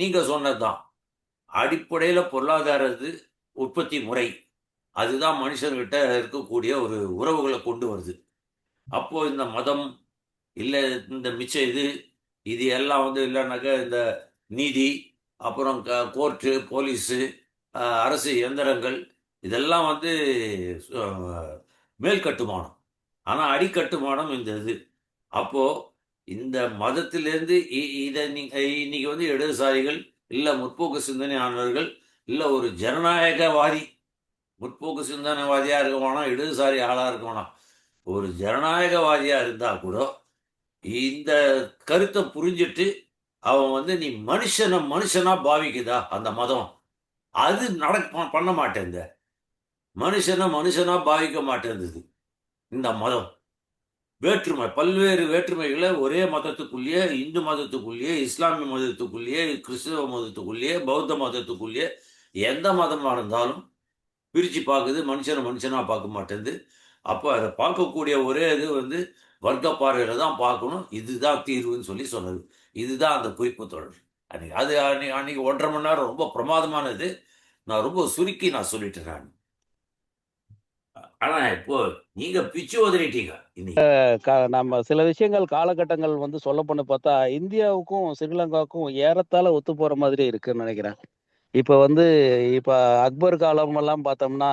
நீங்கள் சொன்னது தான் அடிப்படையில் பொருளாதாரத்து உற்பத்தி முறை, அதுதான் மனுஷர்கிட்ட இருக்கக்கூடிய ஒரு உறவுகளை கொண்டு வருது. அப்போ இந்த மதம் இல்லை, இந்த மிச்சம் இது எல்லாம் வந்து இல்லைனாக்கா இந்த நீதி, அப்புறம் கோர்ட்டு, போலீஸு, அரசு இயந்திரங்கள், இதெல்லாம் வந்து மேல் கட்டுமானம். ஆனால் அடிக்கட்டுமானம் இந்த இது. அப்போ இந்த மதத்திலேருந்து இதை இன்னைக்கு வந்து இடதுசாரிகள் இல்லை முற்போக்கு சிந்தனையாளர்கள் இல்லை ஒரு ஜனநாயகவாதி, முற்போக்கு சிந்தனைவாதியாக இருக்க வேணாம், இடதுசாரி ஆளாக இருக்க வேணாம், ஒரு ஜனநாயகவாதியாக இருந்தால் கூட இந்த கருத்தை புரிஞ்சிட்டு அவன் வந்து நீ மனுஷனா பாவிக்குதா அந்த மதம், அது பண்ண மாட்டேங்குது. மனுஷனா பாவிக்க மாட்டேங்குது இந்த மதம். வேற்றுமை, பல்வேறு வேற்றுமைகளை ஒரே மதத்துக்குள்ளேயே, இந்து மதத்துக்குள்ளேயே, இஸ்லாமிய மதத்துக்குள்ளேயே, கிறிஸ்தவ மதத்துக்குள்ளேயே, பௌத்த மதத்துக்குள்ளேயே, எந்த மதமாக இருந்தாலும் பிரித்து பார்க்குது. மனுஷனா பார்க்க மாட்டேங்குது. அப்போ அதை பார்க்கக்கூடிய ஒரே இது வந்து வர்க்க பார்வையில் தான் பார்க்கணும், இதுதான் தீர்வுன்னு சொன்னது. இதுதான் அந்த குறிப்பு தொடர். அன்னைக்கு 1.5 மணி நேரம் ரொம்ப பிரமாதமானது. நான் ரொம்ப சுருக்கி நான் சொல்லிட்டேன் நான். ஆனா இப்போ நீங்க பிச்சு உதறிட்டீங்க. இன்னைக்கு நம்ம சில விஷயங்கள் காலகட்டங்கள் வந்து சொல்ல பண்ண பார்த்தா இந்தியாவுக்கும் ஸ்ரீலங்காவுக்கும் ஏறத்தாழ ஒத்து போற மாதிரி இருக்குன்னு நினைக்கிறேன். இப்ப வந்து இப்ப அக்பர் காலம் எல்லாம் பார்த்தோம்னா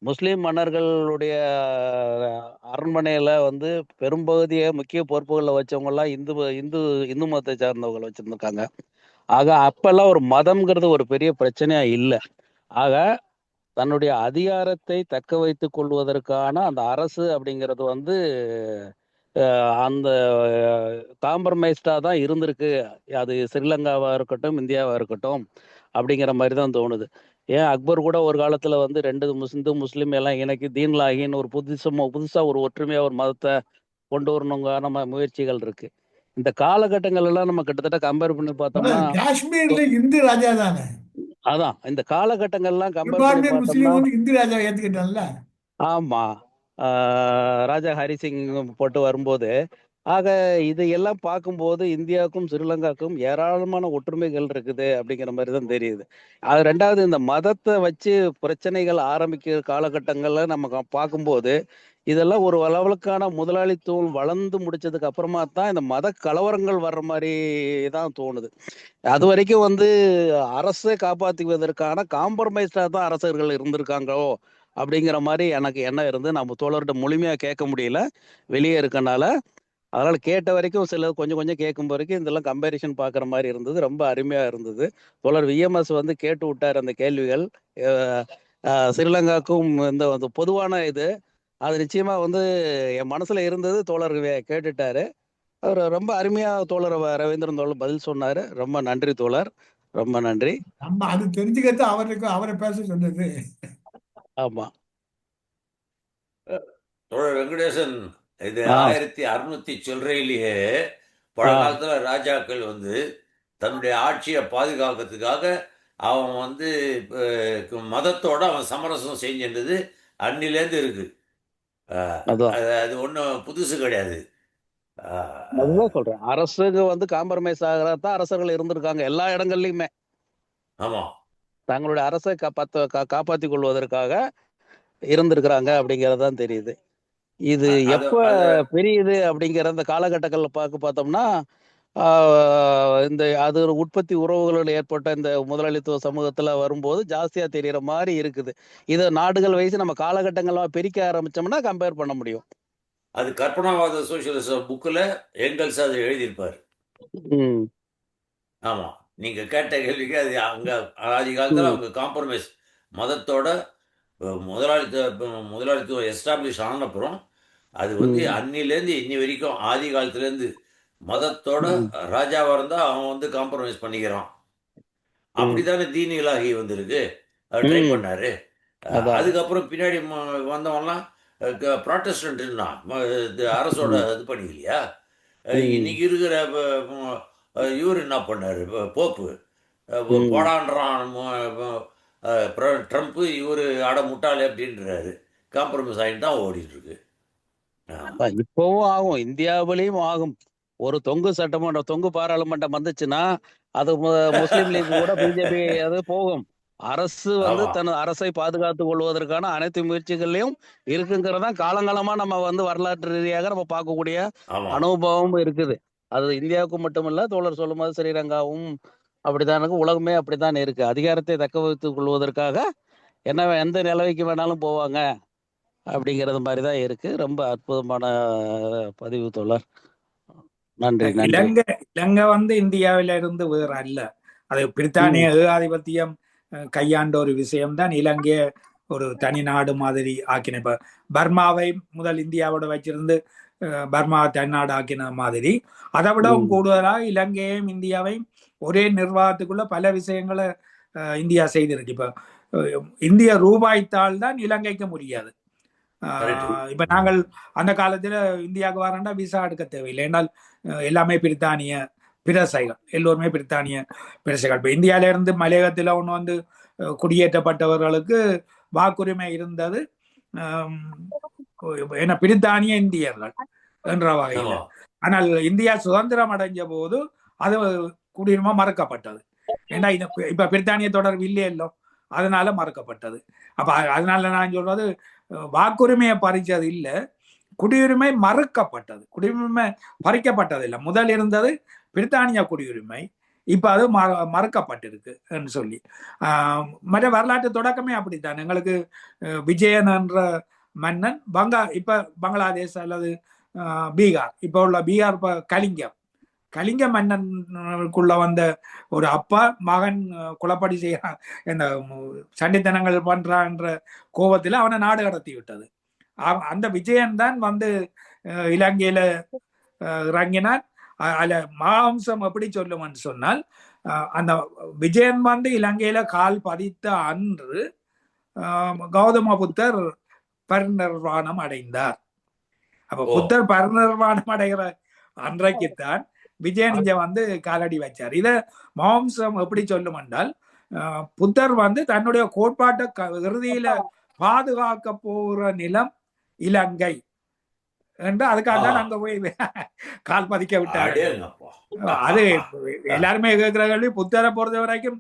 முஸ்லிம் மன்னர்களுடைய அரண்மனையில வந்து பெரும்பகுதியை முக்கிய பொறுப்புகளில் வச்சவங்க எல்லாம் இந்து இந்து மதத்தை சார்ந்தவங்களை வச்சிருந்திருக்காங்க. ஆக அப்பெல்லாம் ஒரு மதம்ங்கிறது ஒரு பெரிய பிரச்சனையா இல்லை. ஆக தன்னுடைய அதிகாரத்தை தக்க வைத்துக் கொள்வதற்கான அந்த அரசு அப்படிங்கிறது வந்து அந்த காம்ப்ரமைஸ்டா தான் இருந்திருக்கு. அது ஸ்ரீலங்காவா இருக்கட்டும், இந்தியாவா இருக்கட்டும் அப்படிங்கிற மாதிரி தான் தோணுது. ஏன் அக்பர் கூட ஒரு காலத்துல வந்து 2 இந்து முஸ்லீம் எல்லாம் இணைக்கி தீன்லாகின்னு ஒரு புதுசா ஒரு ஒற்றுமையா ஒரு மதத்தை கொண்டு வரணுங்கான முயற்சிகள் இருக்கு. இந்த காலகட்டங்கள் எல்லாம் நம்ம கிட்டத்தட்ட கம்பேர் பண்ணி பார்த்தோம்னா காஷ்மீர்ல இந்து ராஜா தானே. அதான் இந்த காலகட்டங்கள்லாம் கம்பேர் பண்ணி பெரும்பான்மை முஸ்லீம் பார்த்தோம்னா வந்து இந்து ராஜா ஏத்துக்கிட்டான்ல. ஆமா, ராஜா ஹரிசிங் போட்டு வரும்போது, ஆக இதையெல்லாம் பார்க்கும்போது இந்தியாவுக்கும் ஸ்ரீலங்காவுக்கும் ஏராளமான ஒற்றுமைகள் இருக்குது அப்படிங்கிற மாதிரி தான் தெரியுது. அது ரெண்டாவது, இந்த மதத்தை வச்சு பிரச்சனைகள் ஆரம்பிக்கிற காலகட்டங்கள்ல நம்ம பார்க்கும்போது இதெல்லாம் ஒரு அளவுக்கான முதலாளித்துவம் வளர்ந்து முடிச்சதுக்கு அப்புறமா தான் இந்த மத கலவரங்கள் வர்ற மாதிரி தான் தோணுது. அது வரைக்கும் வந்து அரசை காப்பாற்றுவதற்கான காம்ப்ரமைஸ்டா தான் அரசர்கள் இருந்திருக்காங்களோ அப்படிங்கிற மாதிரி எனக்கு எண்ணம் இருந்து நம்ம தோழர்கிட்ட முழுமையா கேட்க முடியல, வெளியே இருக்கனால. அதனால கேட்ட வரைக்கும் சில கொஞ்சம் கொஞ்சம் கேட்கும் வரைக்கும் இதெல்லாம் கம்பேரிஷன் பார்க்குற மாதிரி இருந்தது. ரொம்ப அருமையா இருந்தது. தோழர் விஎம்எஸ் வந்து கேட்டு விட்டார் அந்த கேள்விகள். ஸ்ரீலங்காவுக்கும் இந்த பொதுவான இது அது நிச்சயமா வந்து என் மனசுல இருந்தது. தோழர் கேட்டுட்டாரு. அவர் ரொம்ப அருமையா தோழர் ரவீந்திரன் தோழர் பதில் சொன்னாரு. ரொம்ப நன்றி தோழர், ரொம்ப நன்றி. நம்ம அது தெரிஞ்சுக்கத்தான் அவரை பேச சொன்னது. ஆமா, தோழர் வெங்கடேசன், இது 1600 சில்லறையிலேயே பழங்காலத்துல ராஜாக்கள் வந்து தன்னுடைய ஆட்சியை பாதுகாக்கிறதுக்காக அவன் வந்து மதத்தோட அவன் சமரசம் செஞ்சிருந்தது அன்னிலேருந்து இருக்கு. அது ஒன்றும் புதுசு கிடையாது. அதுதான் சொல்றேன், அரசுக்கு வந்து காம்ப்ரமைஸ் ஆகிறதான் அரசர்கள் இருந்திருக்காங்க எல்லா இடங்கள்லயுமே. ஆமா, தங்களுடைய அரசை காப்பாற்றிக் கொள்வதற்காக இருந்திருக்கிறாங்க அப்படிங்கறதுதான் தெரியுது. இது அது எப்ப அது பெரியது அப்படிங்கிற அந்த காலகட்டங்கள்ல பார்த்தோம்னா இந்த அது ஒரு உற்பத்தி உறவுகளோட ஏற்பட்ட இந்த முதலாளித்துவ சமூகத்துல வரும்போது ஜாஸ்தியா தெரியற மாதிரி இருக்குது. இதை நாடுகள் வைஸ் நம்ம காலகட்டங்களா பிரிக்க ஆரம்பிச்சோம்னா கம்பேர் பண்ண முடியும். அது கற்பனாவாத சோசியலிசம் புக்கில் எங்கல்ஸ் அதை எழுதியிருப்பார். ம் ஆமா, நீங்க கேட்ட கேள்விக்கு அது அங்க ஆதி காலத்துல ம் அவங்க காம்ப்ரமைஸ் மதத்தோட முதலாளித்துவம் எஸ்டாப்ளிஷ் ஆனப்புறம் அது வந்து ம் அன்னிலேருந்து இன்னி வரைக்கும் ஆதி காலத்துலேருந்து மதத்தோட ம் ராஜாவா இருந்தா அவன் வந்து காம்ப்ரமைஸ் பண்ணிக்கிறான். ம் அப்படித்தானே தீன் இலாஹி வந்திருக்கு. அவர் ட்ரை ம் பண்ணாரு. அதான். அதுக்கப்புறம் பின்னாடி வந்தவன்லாம் ப்ராட்டஸ்டன்ட்னா அரசோட ம் இது பண்ணிக்கலையா? ம் இன்னைக்கு இருக்கிற இவர் என்ன பண்ணாரு? போப்பு ம் போடான்றான் ட்ரம்ப்பு, இவர் அட முட்டாளே அப்படின்றாரு. காம்ப்ரமைஸ் ஆகிட்டு தான் ஓடிட்டு இருக்கு. ஆமா. இப்பவும் ஆகும், இந்தியாவிலையும் ஆகும். ஒரு தொங்கு பாராளுமன்றம் வந்துச்சுன்னா அது முஸ்லீம் லீக் கூட பிஜேபி அது போகும். அரசு வந்து ஆமா. தன் அரசை பாதுகாத்துக் கொள்வதற்கான அனைத்து முயற்சிகள்லையும் இருக்குங்கிறதா காலங்காலமா நம்ம வந்து வரலாற்று ரீதியாக நம்ம பார்க்கக்கூடிய ஆமா. அனுபவமும் இருக்குது. அது இந்தியாவுக்கு மட்டுமல்ல, தோழர் சொல்லும்போது ஸ்ரீலங்காவும் அப்படித்தான் இருக்கு, உலகமே அப்படித்தான் இருக்கு. அதிகாரத்தை தக்க வைத்துக் கொள்வதற்காக எந்த நிலைமைக்கு வேணாலும் போவாங்க அப்படிங்கிறது மாதிரி தான் இருக்கு. ரொம்ப அற்புதமான பதிவு தோழர். நன்றி நன்றி. இலங்கை இலங்கை வந்து இந்தியாவில இருந்து வேற அல்ல. அது பிரித்தானிய ம் ஏகாதிபத்தியம் கையாண்ட ஒரு விஷயம்தான் இலங்கைய ஒரு தனி நாடு மாதிரி ஆக்கின. இப்ப பர்மாவை முதல் இந்தியாவோட வச்சிருந்து பர்மா தன்னாடு ஆக்கின மாதிரி, அதை விடவும் ம் கூடுதலாக இலங்கையையும் இந்தியாவையும் ஒரே நிர்வாகத்துக்குள்ள பல விஷயங்களை இந்தியா செய்திருக்கு. இப்ப இந்திய ரூபாய்த்தால் தான் இலங்கைக்கு முடியாது. கரெக்ட். இப்ப நாங்கள் அந்த காலத்துல இந்தியாவுக்கு வரேன்டா விசா எடுக்க தேவையில்லை. என்றால் எல்லாமே பிரித்தானிய பிரசைகள், எல்லோருமே பிரித்தானிய பிரசைகள். இப்ப இந்தியாவில இருந்து மலையகத்துல ஒண்ணு வந்து குடியேற்றப்பட்டவர்களுக்கு வாக்குரிமை இருந்தது. ஏன்னா பிரித்தானிய இந்தியர்கள் என்ற வகையில. ஆமா. ஆனால் இந்தியா சுதந்திரம் அடைஞ்ச போது அது குடியுரிமை மறுக்கப்பட்டது. ஏன்னா இப்ப பிரித்தானிய தொடர்பு இல்லையோ, அதனால மறுக்கப்பட்டது. அப்ப அதனால நான் சொல்றது வாக்குரிமையை பறிச்சது இல்ல, குடியுரிமை மறுக்கப்பட்டது. குடியுரிமை பறிக்கப்பட்டது இல்லை. முதல் இருந்தது பிரித்தானிய குடியுரிமை, இப்ப அது மறுக்கப்பட்டிருக்கு சொல்லி. மற்ற வரலாற்று தொடக்கமே அப்படித்தான். எங்களுக்கு விஜயன் என்ற மன்னன் இப்ப பங்களாதேஷ் அல்லது பீகார், இப்ப உள்ள பீகார் கலிங்க மன்னனுக்குள்ள வந்த ஒரு அப்பா மகன் குலப்படி செய்யறான், இந்த சண்டித்தனங்கள் பண்றான்ற கோபத்துல அவனை நாடு கடத்தி விட்டது. அந்த விஜயன் தான் வந்து இலங்கையில இறங்கினார். அதுல மாம்சம் எப்படி சொல்லும்னு சொன்னால், அந்த விஜயன் வந்து இலங்கையில கால் பதித்த அன்று கௌதம புத்தர் பரிநிர்வாணம் அடைந்தார். அப்ப புத்தர் பரிநிர்வாணம் அடைகிற அன்றைக்குத்தான் விஜயன் இங்க வந்து காலடி வச்சார். இத மாம்சம் எப்படி சொல்லும் என்றால், புத்தர் வந்து தன்னுடைய கோட்பாட்டை இறுதியில பாதுகாக்க போகிற நிலம் இலங்கை என்று அதுக்காக தான் அங்க போய் கால் பதிக்க விட்டார். அது எல்லாருமே கேட்கிற கேள்வி. புத்தரை பொறுத்த வரைக்கும்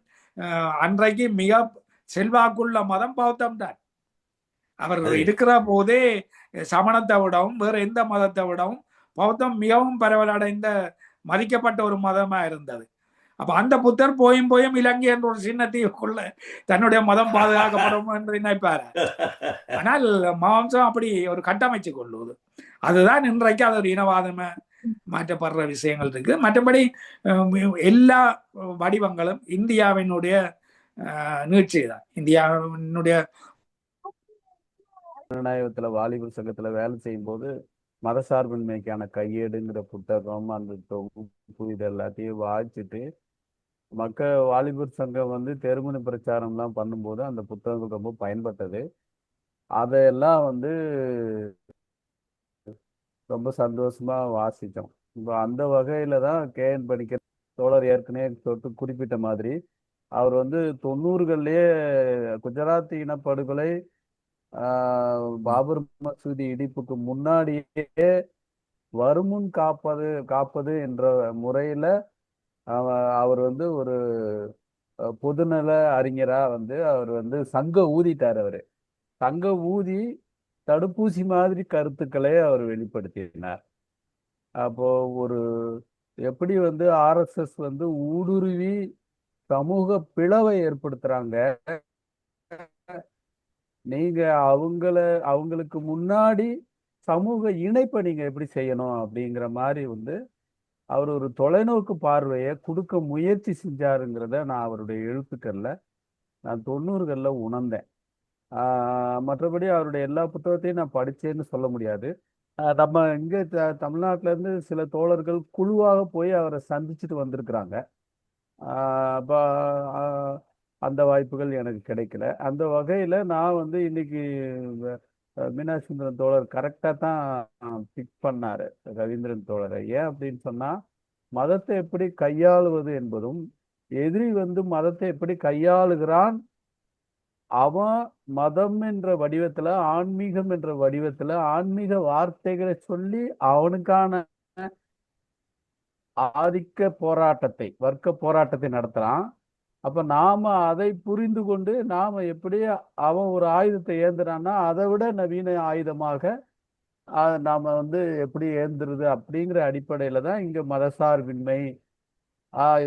அன்றைக்கு மிக செல்வாக்குள்ள மதம் பௌத்தம் தான். அவர் இருக்கிற போதே சமணத்தை விடவும் வேற எந்த மதத்தை விடவும் பௌத்தம் மிகவும் பரவலடைந்த மதிக்கப்பட்ட ஒரு மதமா இருந்தது. அப்ப அந்த புத்தர் போயும் இலங்கை என்ற ஒரு சின்ன தீவுக்குள்ள தன்னுடைய மதம் பாதுகாக்கப்படும் என்று நினைப்பாரு. ஆனால் மாம்சம் அப்படி ஒரு கட்டமைச்சு கொள்ளுவது, அதுதான் இன்றைக்கு அது ஒரு இனவாதமா மாற்றப்படுற விஷயங்கள் இருக்கு. மற்றபடி எல்லா வடிவங்களும் இந்தியாவினுடைய நீட்சி தான். இந்தியாவினுடைய ஜனநாயகத்துல வாலிபர் சங்கத்துல வேலை செய்யும் போது மதசார்பின்மைக்கான கையேடுங்கிற புத்தகம், அந்த தொகுப்பு, இது எல்லாத்தையும் வாசிச்சுட்டு வாலிபர் சங்கம் வந்து தெருமுனை பிரச்சாரம்லாம் பண்ணும்போது அந்த புத்தகங்கள் ரொம்ப பயன்பட்டது. அதையெல்லாம் வந்து ரொம்ப சந்தோஷமா வாசித்தோம். இப்போ அந்த வகையில தான் கேஎன் பணிக்கர் தோழர் ஏற்கனவே குறிப்பிட்ட மாதிரி அவர் வந்து 90கள்லயே குஜராத் இனப்படுகொலை, பாபர் மசூதி இடிப்புக்கு முன்னாடியே வருமுன் காப்பது என்ற முறையில அவர் வந்து ஒரு பொதுநல அறிஞரா வந்து அவர் வந்து சங்க ஊதிட்டார். அவரு சங்க ஊதி தடுப்பூசி மாதிரி கருத்துக்களை அவர் வெளிப்படுத்தினார். அப்போ ஒரு எப்படி வந்து ஆர்எஸ்எஸ் வந்து ஊடுருவி சமூக பிளவை ஏற்படுத்துறாங்க, நீங்க அவங்களுக்கு முன்னாடி சமூக இணைப்பை நீங்க எப்படி செய்யணும் அப்படிங்கிற மாதிரி வந்து அவர் ஒரு தொலைநோக்கு பார்வையை கொடுக்க முயற்சி செஞ்சாருங்கிறத நான் அவருடைய எழுத்துக்கள்ல நான் 90களில் உணர்ந்தேன். மற்றபடி அவருடைய எல்லா புத்தகத்தையும் நான் படிச்சேன்னு சொல்ல முடியாது. நம்ம இங்கே தமிழ்நாட்டில இருந்து சில தோழர்கள் குழுவாக போய் அவரை சந்திச்சுட்டு வந்திருக்கிறாங்க. அப்போ அந்த வாய்ப்புகள் எனக்கு கிடைக்கல. அந்த வகையில் நான் வந்து இன்னைக்கு மீனாட்சி சுந்தரம் தோழர் கரெக்டாக தான் பிக் பண்ணாரு ரவீந்திரன் தோழரை. ஏன் அப்படின்னு சொன்னால், மதத்தை எப்படி கையாளுவது என்பதும், எதிரி வந்து மதத்தை எப்படி கையாளுகிறான், அவன் மதம் என்ற வடிவத்துல, ஆன்மீகம் என்ற வடிவத்துல ஆன்மீக வார்த்தைகளை சொல்லி அவனுக்கான ஆதிக்க போராட்டத்தை, வர்க்க போராட்டத்தை நடத்துறான். அப்ப நாம அதை புரிந்து கொண்டு நாம எப்படி அவன் ஒரு ஆயுதத்தை ஏந்துறான்னா அதை விட நவீன ஆயுதமாக நாம வந்து எப்படி ஏந்துருது அப்படிங்கிற அடிப்படையில தான் இங்க மதசார்பின்மை,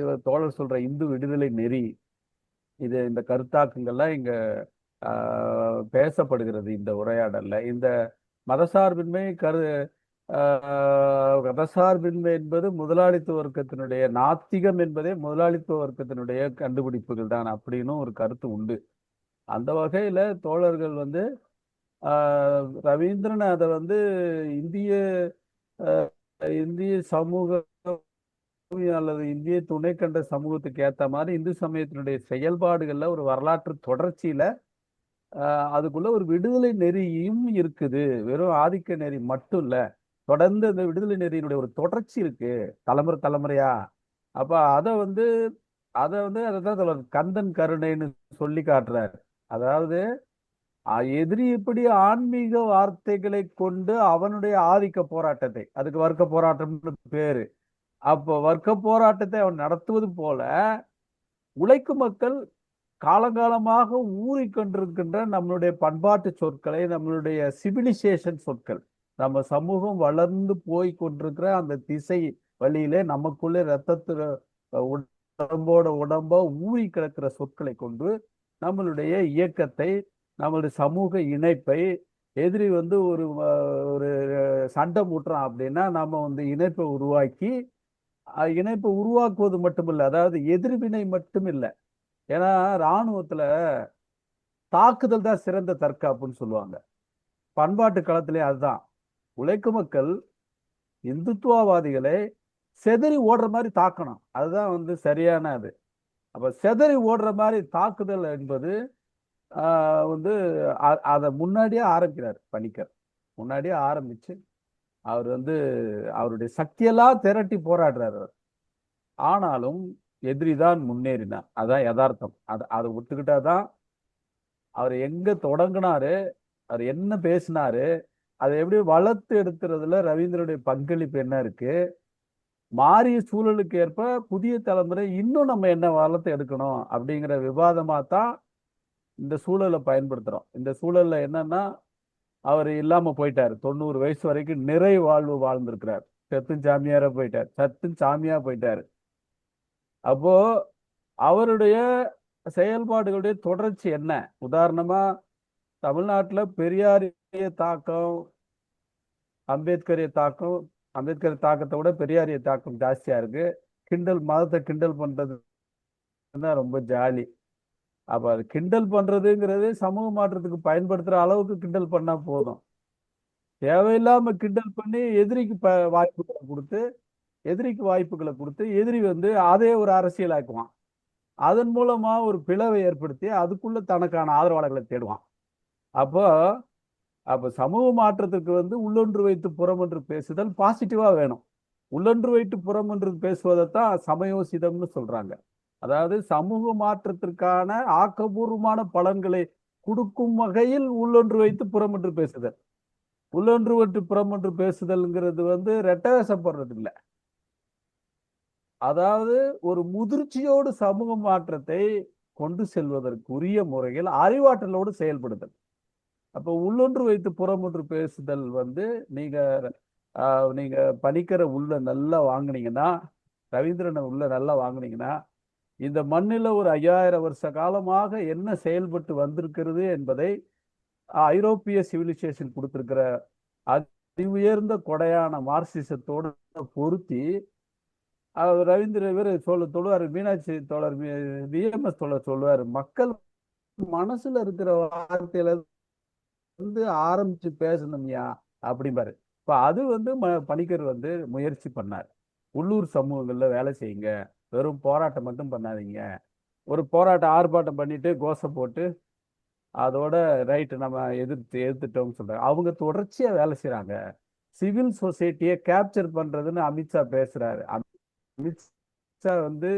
இவர் தோழர் சொல்ற இந்து விடுதலை நெறி, இந்த கருத்தாக்கங்கள்லாம் இங்க பேசப்படுகிறது இந்த உரையாடல்ல. இந்த மதசார்பின்மை மதசார்பின்மை என்பது முதலாளித்துவ வர்க்கத்தினுடைய, நாத்திகம் என்பதே முதலாளித்துவ வர்க்கத்தினுடைய கண்டுபிடிப்புகள் தான் அப்படின்னு ஒரு கருத்து உண்டு. அந்த வகையில தோழர்கள் வந்து ரவீந்திரன் அதை வந்து இந்திய சமூக அல்லது இந்திய துணை கண்ட சமூகத்துக்கு ஏற்ற மாதிரி இந்து சமயத்தினுடைய செயல்பாடுகள்ல ஒரு வரலாற்று தொடர்ச்சியில அதுக்குள்ள ஒரு விடுதலை நெறியும் இருக்குது. வெறும் ஆதிக்க நெறி மட்டும் இல்ல, தொடர்ந்து அந்த விடுதலை நெறியினுடைய ஒரு தொடர்ச்சி இருக்கு தலைமுறை தலைமுறையா. அப்ப அதைதான் கந்தன் கருணைன்னு சொல்லி காட்டுறாரு. அதாவது எதிரி இப்படி ஆன்மீக வார்த்தைகளை கொண்டு அவனுடைய ஆதிக்க போராட்டத்தை, அதுக்கு வர்க்க போராட்டம்னு பேரு, அப்போ வர்க்க போராட்டத்தை அவன் நடத்துவது போல உழைக்கும் மக்கள் காலங்காலமாக ஊறிக்கொண்டிருக்கின்ற நம்மளுடைய பண்பாட்டு சொற்களை, நம்மளுடைய சிவிலைசேஷன் சொற்கள், நம்ம சமூகம் வளர்ந்து போய் கொண்டிருக்கிற அந்த திசை வழியிலே நமக்குள்ளே ரத்தத்துல உடம்பா ஊறி கிடக்கிற சொற்களை கொண்டு நம்மளுடைய இயக்கத்தை, நம்மளுடைய சமூக இணைப்பை, எதிரி வந்து ஒரு சண்டை மூட்டுறான் அப்படின்னா நம்ம வந்து இணைப்பை உருவாக்குவது மட்டுமில்லை, அதாவது எதிர்வினை மட்டும் இல்லை. ஏன்னா இராணுவத்துல தாக்குதல் தான் சிறந்த தற்காப்புன்னு சொல்லுவாங்க. பண்பாட்டு களத்திலே அதுதான். உழைக்கும் மக்கள் இந்துத்துவவாதிகளை செதறி ஓடுற மாதிரி தாக்கணும், அதுதான் வந்து சரியான அது. அப்ப செதறி ஓடுற மாதிரி தாக்குதல் என்பது வந்து அதை முன்னாடியே ஆரம்பிக்கிறார் பணிக்கர். முன்னாடியே ஆரம்பிச்சு அவர் வந்து அவருடைய சக்தியெல்லாம் திரட்டி போராடுறாரு. ஆனாலும் எதிரி தான் முன்னேறினார். அதான் யதார்த்தம். அதை விட்டுக்கிட்டாதான் அவர் எங்க தொடங்கினாரு, அவர் என்ன பேசினாரு, அதை எப்படி வளர்த்து எடுத்துறதுல ரவீந்திரனுடைய பங்களிப்பு என்ன இருக்கு, மாறிய சூழலுக்கு ஏற்ப புதிய தலைமுறை இன்னும் நம்ம என்ன வளர்த்து எடுக்கணும் அப்படிங்கிற விவாதமா தான் இந்த சூழலை பயன்படுத்துறோம். இந்த சூழல்ல என்னன்னா, அவர் இல்லாம போயிட்டாரு. 90 வயசு வரைக்கும் நிறை வாழ்வு வாழ்ந்திருக்கிறார். சத்தும் சாமியா போயிட்டாரு. அப்போ அவருடைய செயல்பாடுகளுடைய தொடர்ச்சி என்ன? உதாரணமா தமிழ்நாட்டுல பெரியாரிய தாக்கம், அம்பேத்கர் தாக்கத்தை விட பெரியாரிய தாக்கம் ஜாஸ்தியா இருக்கு. மதத்தை கிண்டல் பண்றது ரொம்ப ஜாலி. அப்ப அது கிண்டல் பண்றதுங்கிறது சமூக மாற்றத்துக்கு பயன்படுத்துற அளவுக்கு கிண்டல் பண்ணா போதும். தேவையில்லாம கிண்டல் பண்ணி எதிரிக்கு வாய்ப்புகளை கொடுத்து எதிரி வந்து அதே ஒரு அரசியலாக்குவான். அதன் மூலமா ஒரு பிளவை ஏற்படுத்தி அதுக்குள்ள தனக்கான ஆதரவாளர்களை தேடுவான். அப்போ சமூக மாற்றத்துக்கு வந்து உள்ளொன்று வைத்து புறம் என்று பேசுதல் பாசிட்டிவா வேணும். உள்ளொன்று வைத்து புறம் என்று பேசுவதைத்தான் சமயோசிதம்னு சொல்றாங்க. அதாவது சமூக மாற்றத்திற்கான ஆக்கபூர்வமான பலன்களை கொடுக்கும் வகையில் உள்ளொன்று வைத்து புறம் என்று பேசுதல். உள்ளொன்று வைத்து புறம் என்று பேசுதல்ங்கிறது வந்து ரெட்டவேசப்படுறது இல்லை. அதாவது ஒரு முதிர்ச்சியோடு சமூக மாற்றத்தை கொண்டு செல்வதற்குரிய முறையில் அறிவாற்றலோடு செயல்படுதல். அப்போ உள்ளொன்று வைத்து புறமொன்று பேசுதல் வந்து நீங்க நீங்க பணிக்கரை உள்ள நல்லா வாங்குனீங்கன்னா, ரவீந்திரனை உள்ள நல்லா வாங்குனீங்கன்னா, இந்த மண்ணில் ஒரு 5000 வருஷ காலமாக என்ன செயல்பட்டு வந்திருக்கிறது என்பதை ஐரோப்பிய சிவிலைசேஷன் கொடுத்திருக்கிற அதி உயர்ந்த கொடையான மார்க்சிசத்தோடு பொருத்தி ரவீந்திர இவர் சொல்லுவார், மீனாட்சி தோழர் விஎம்எஸ் தோழர் சொல்லுவார், மக்கள் மனசுல இருக்கிற வார்த்தையில இருந்து ஆரம்பிச்சு பேசணும்யா அப்படிம்பாரு. இப்போ அது வந்து பணிக்கர் வந்து முயற்சி பண்ணார். உள்ளூர் சமூகங்கள்ல வேலை செய்யுங்க, வெறும் போராட்டம் மட்டும் பண்ணாதீங்க. ஒரு போராட்டம் ஆர்ப்பாட்டம் பண்ணிட்டு கோஷம் போட்டு அதோட ரைட்டு நம்ம எதிர்த்துட்டோம்னு சொல்றாங்க. அவங்க தொடர்ச்சியா வேலை செய்யறாங்க. சிவில் சொசைட்டியை கேப்சர் பண்றதுன்னு அமித்ஷா பேசுறாரு. அமித்ஷா வந்து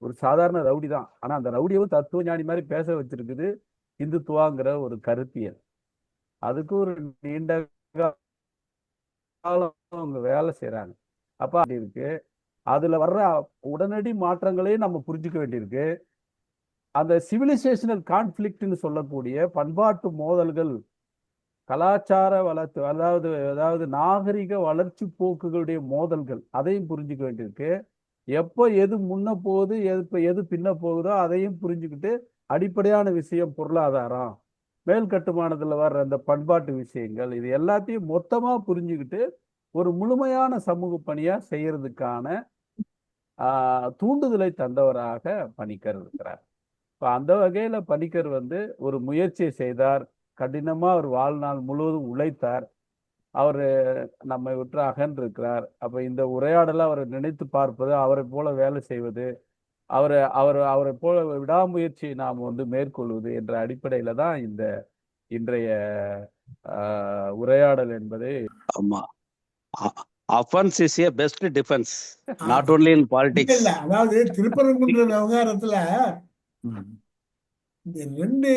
ஒரு சாதாரண ரவுடி தான். ஆனா அந்த ரவுடியவும் தத்துவ ஞானி மாதிரி பேச வச்சிருக்குது இந்துத்துவாங்கிற ஒரு கருத்தியல். அதுக்கு ஒரு நீண்ட காலம் அவங்க வேலை செய்யறாங்க. அப்ப அப்படி இருக்கு. அதுல வர்ற உடனடி மாற்றங்களையும் நம்ம புரிஞ்சுக்க வேண்டியிருக்கு. அந்த சிவிலைசேஷனல் கான்ஃபிளிக்ட்னு சொல்லக்கூடிய பண்பாட்டு மோதல்கள், கலாச்சார வளர்த்து அதாவது நாகரிக வளர்ச்சி போக்குகளுடைய மோதல்கள், அதையும் புரிஞ்சுக்க வேண்டியிருக்கு. எப்போ எது முன்ன போகுது, எது பின்ன போகுதோ அதையும் புரிஞ்சுக்கிட்டு, அடிப்படையான விஷயம் பொருளாதாரம், மேல் கட்டுமானத்தில் வர்ற அந்த பண்பாட்டு விஷயங்கள், இது எல்லாத்தையும் மொத்தமா புரிஞ்சுக்கிட்டு ஒரு முழுமையான சமூக பணியா செய்யறதுக்கான தூண்டுதலை தந்தவராக பணிக்கர் இருக்கிறார். இப்போ அந்த வகையில பணிக்கர் வந்து ஒரு முயற்சியை செய்தார். கடினமா அவர் வாழ்நாள் முழுவதும் உழைத்தார். அவர் நம்மை விட்டு அகன்றிருக்கிறார். அப்ப இந்த உரையாடலை அவரை நினைத்து பார்ப்பது, அவரை போல வேலை செய்வது, அவரை போல விடாமுயற்சியை நாம் வந்து மேற்கொள்வது என்ற அடிப்படையில தான் இந்த இன்றைய உரையாடல் என்பதை. ஆமா, offense is a best defense, not only in politics. இல்ல, அதாவது திருப்பரங்குன்ற விவகாரத்துல இந்த 2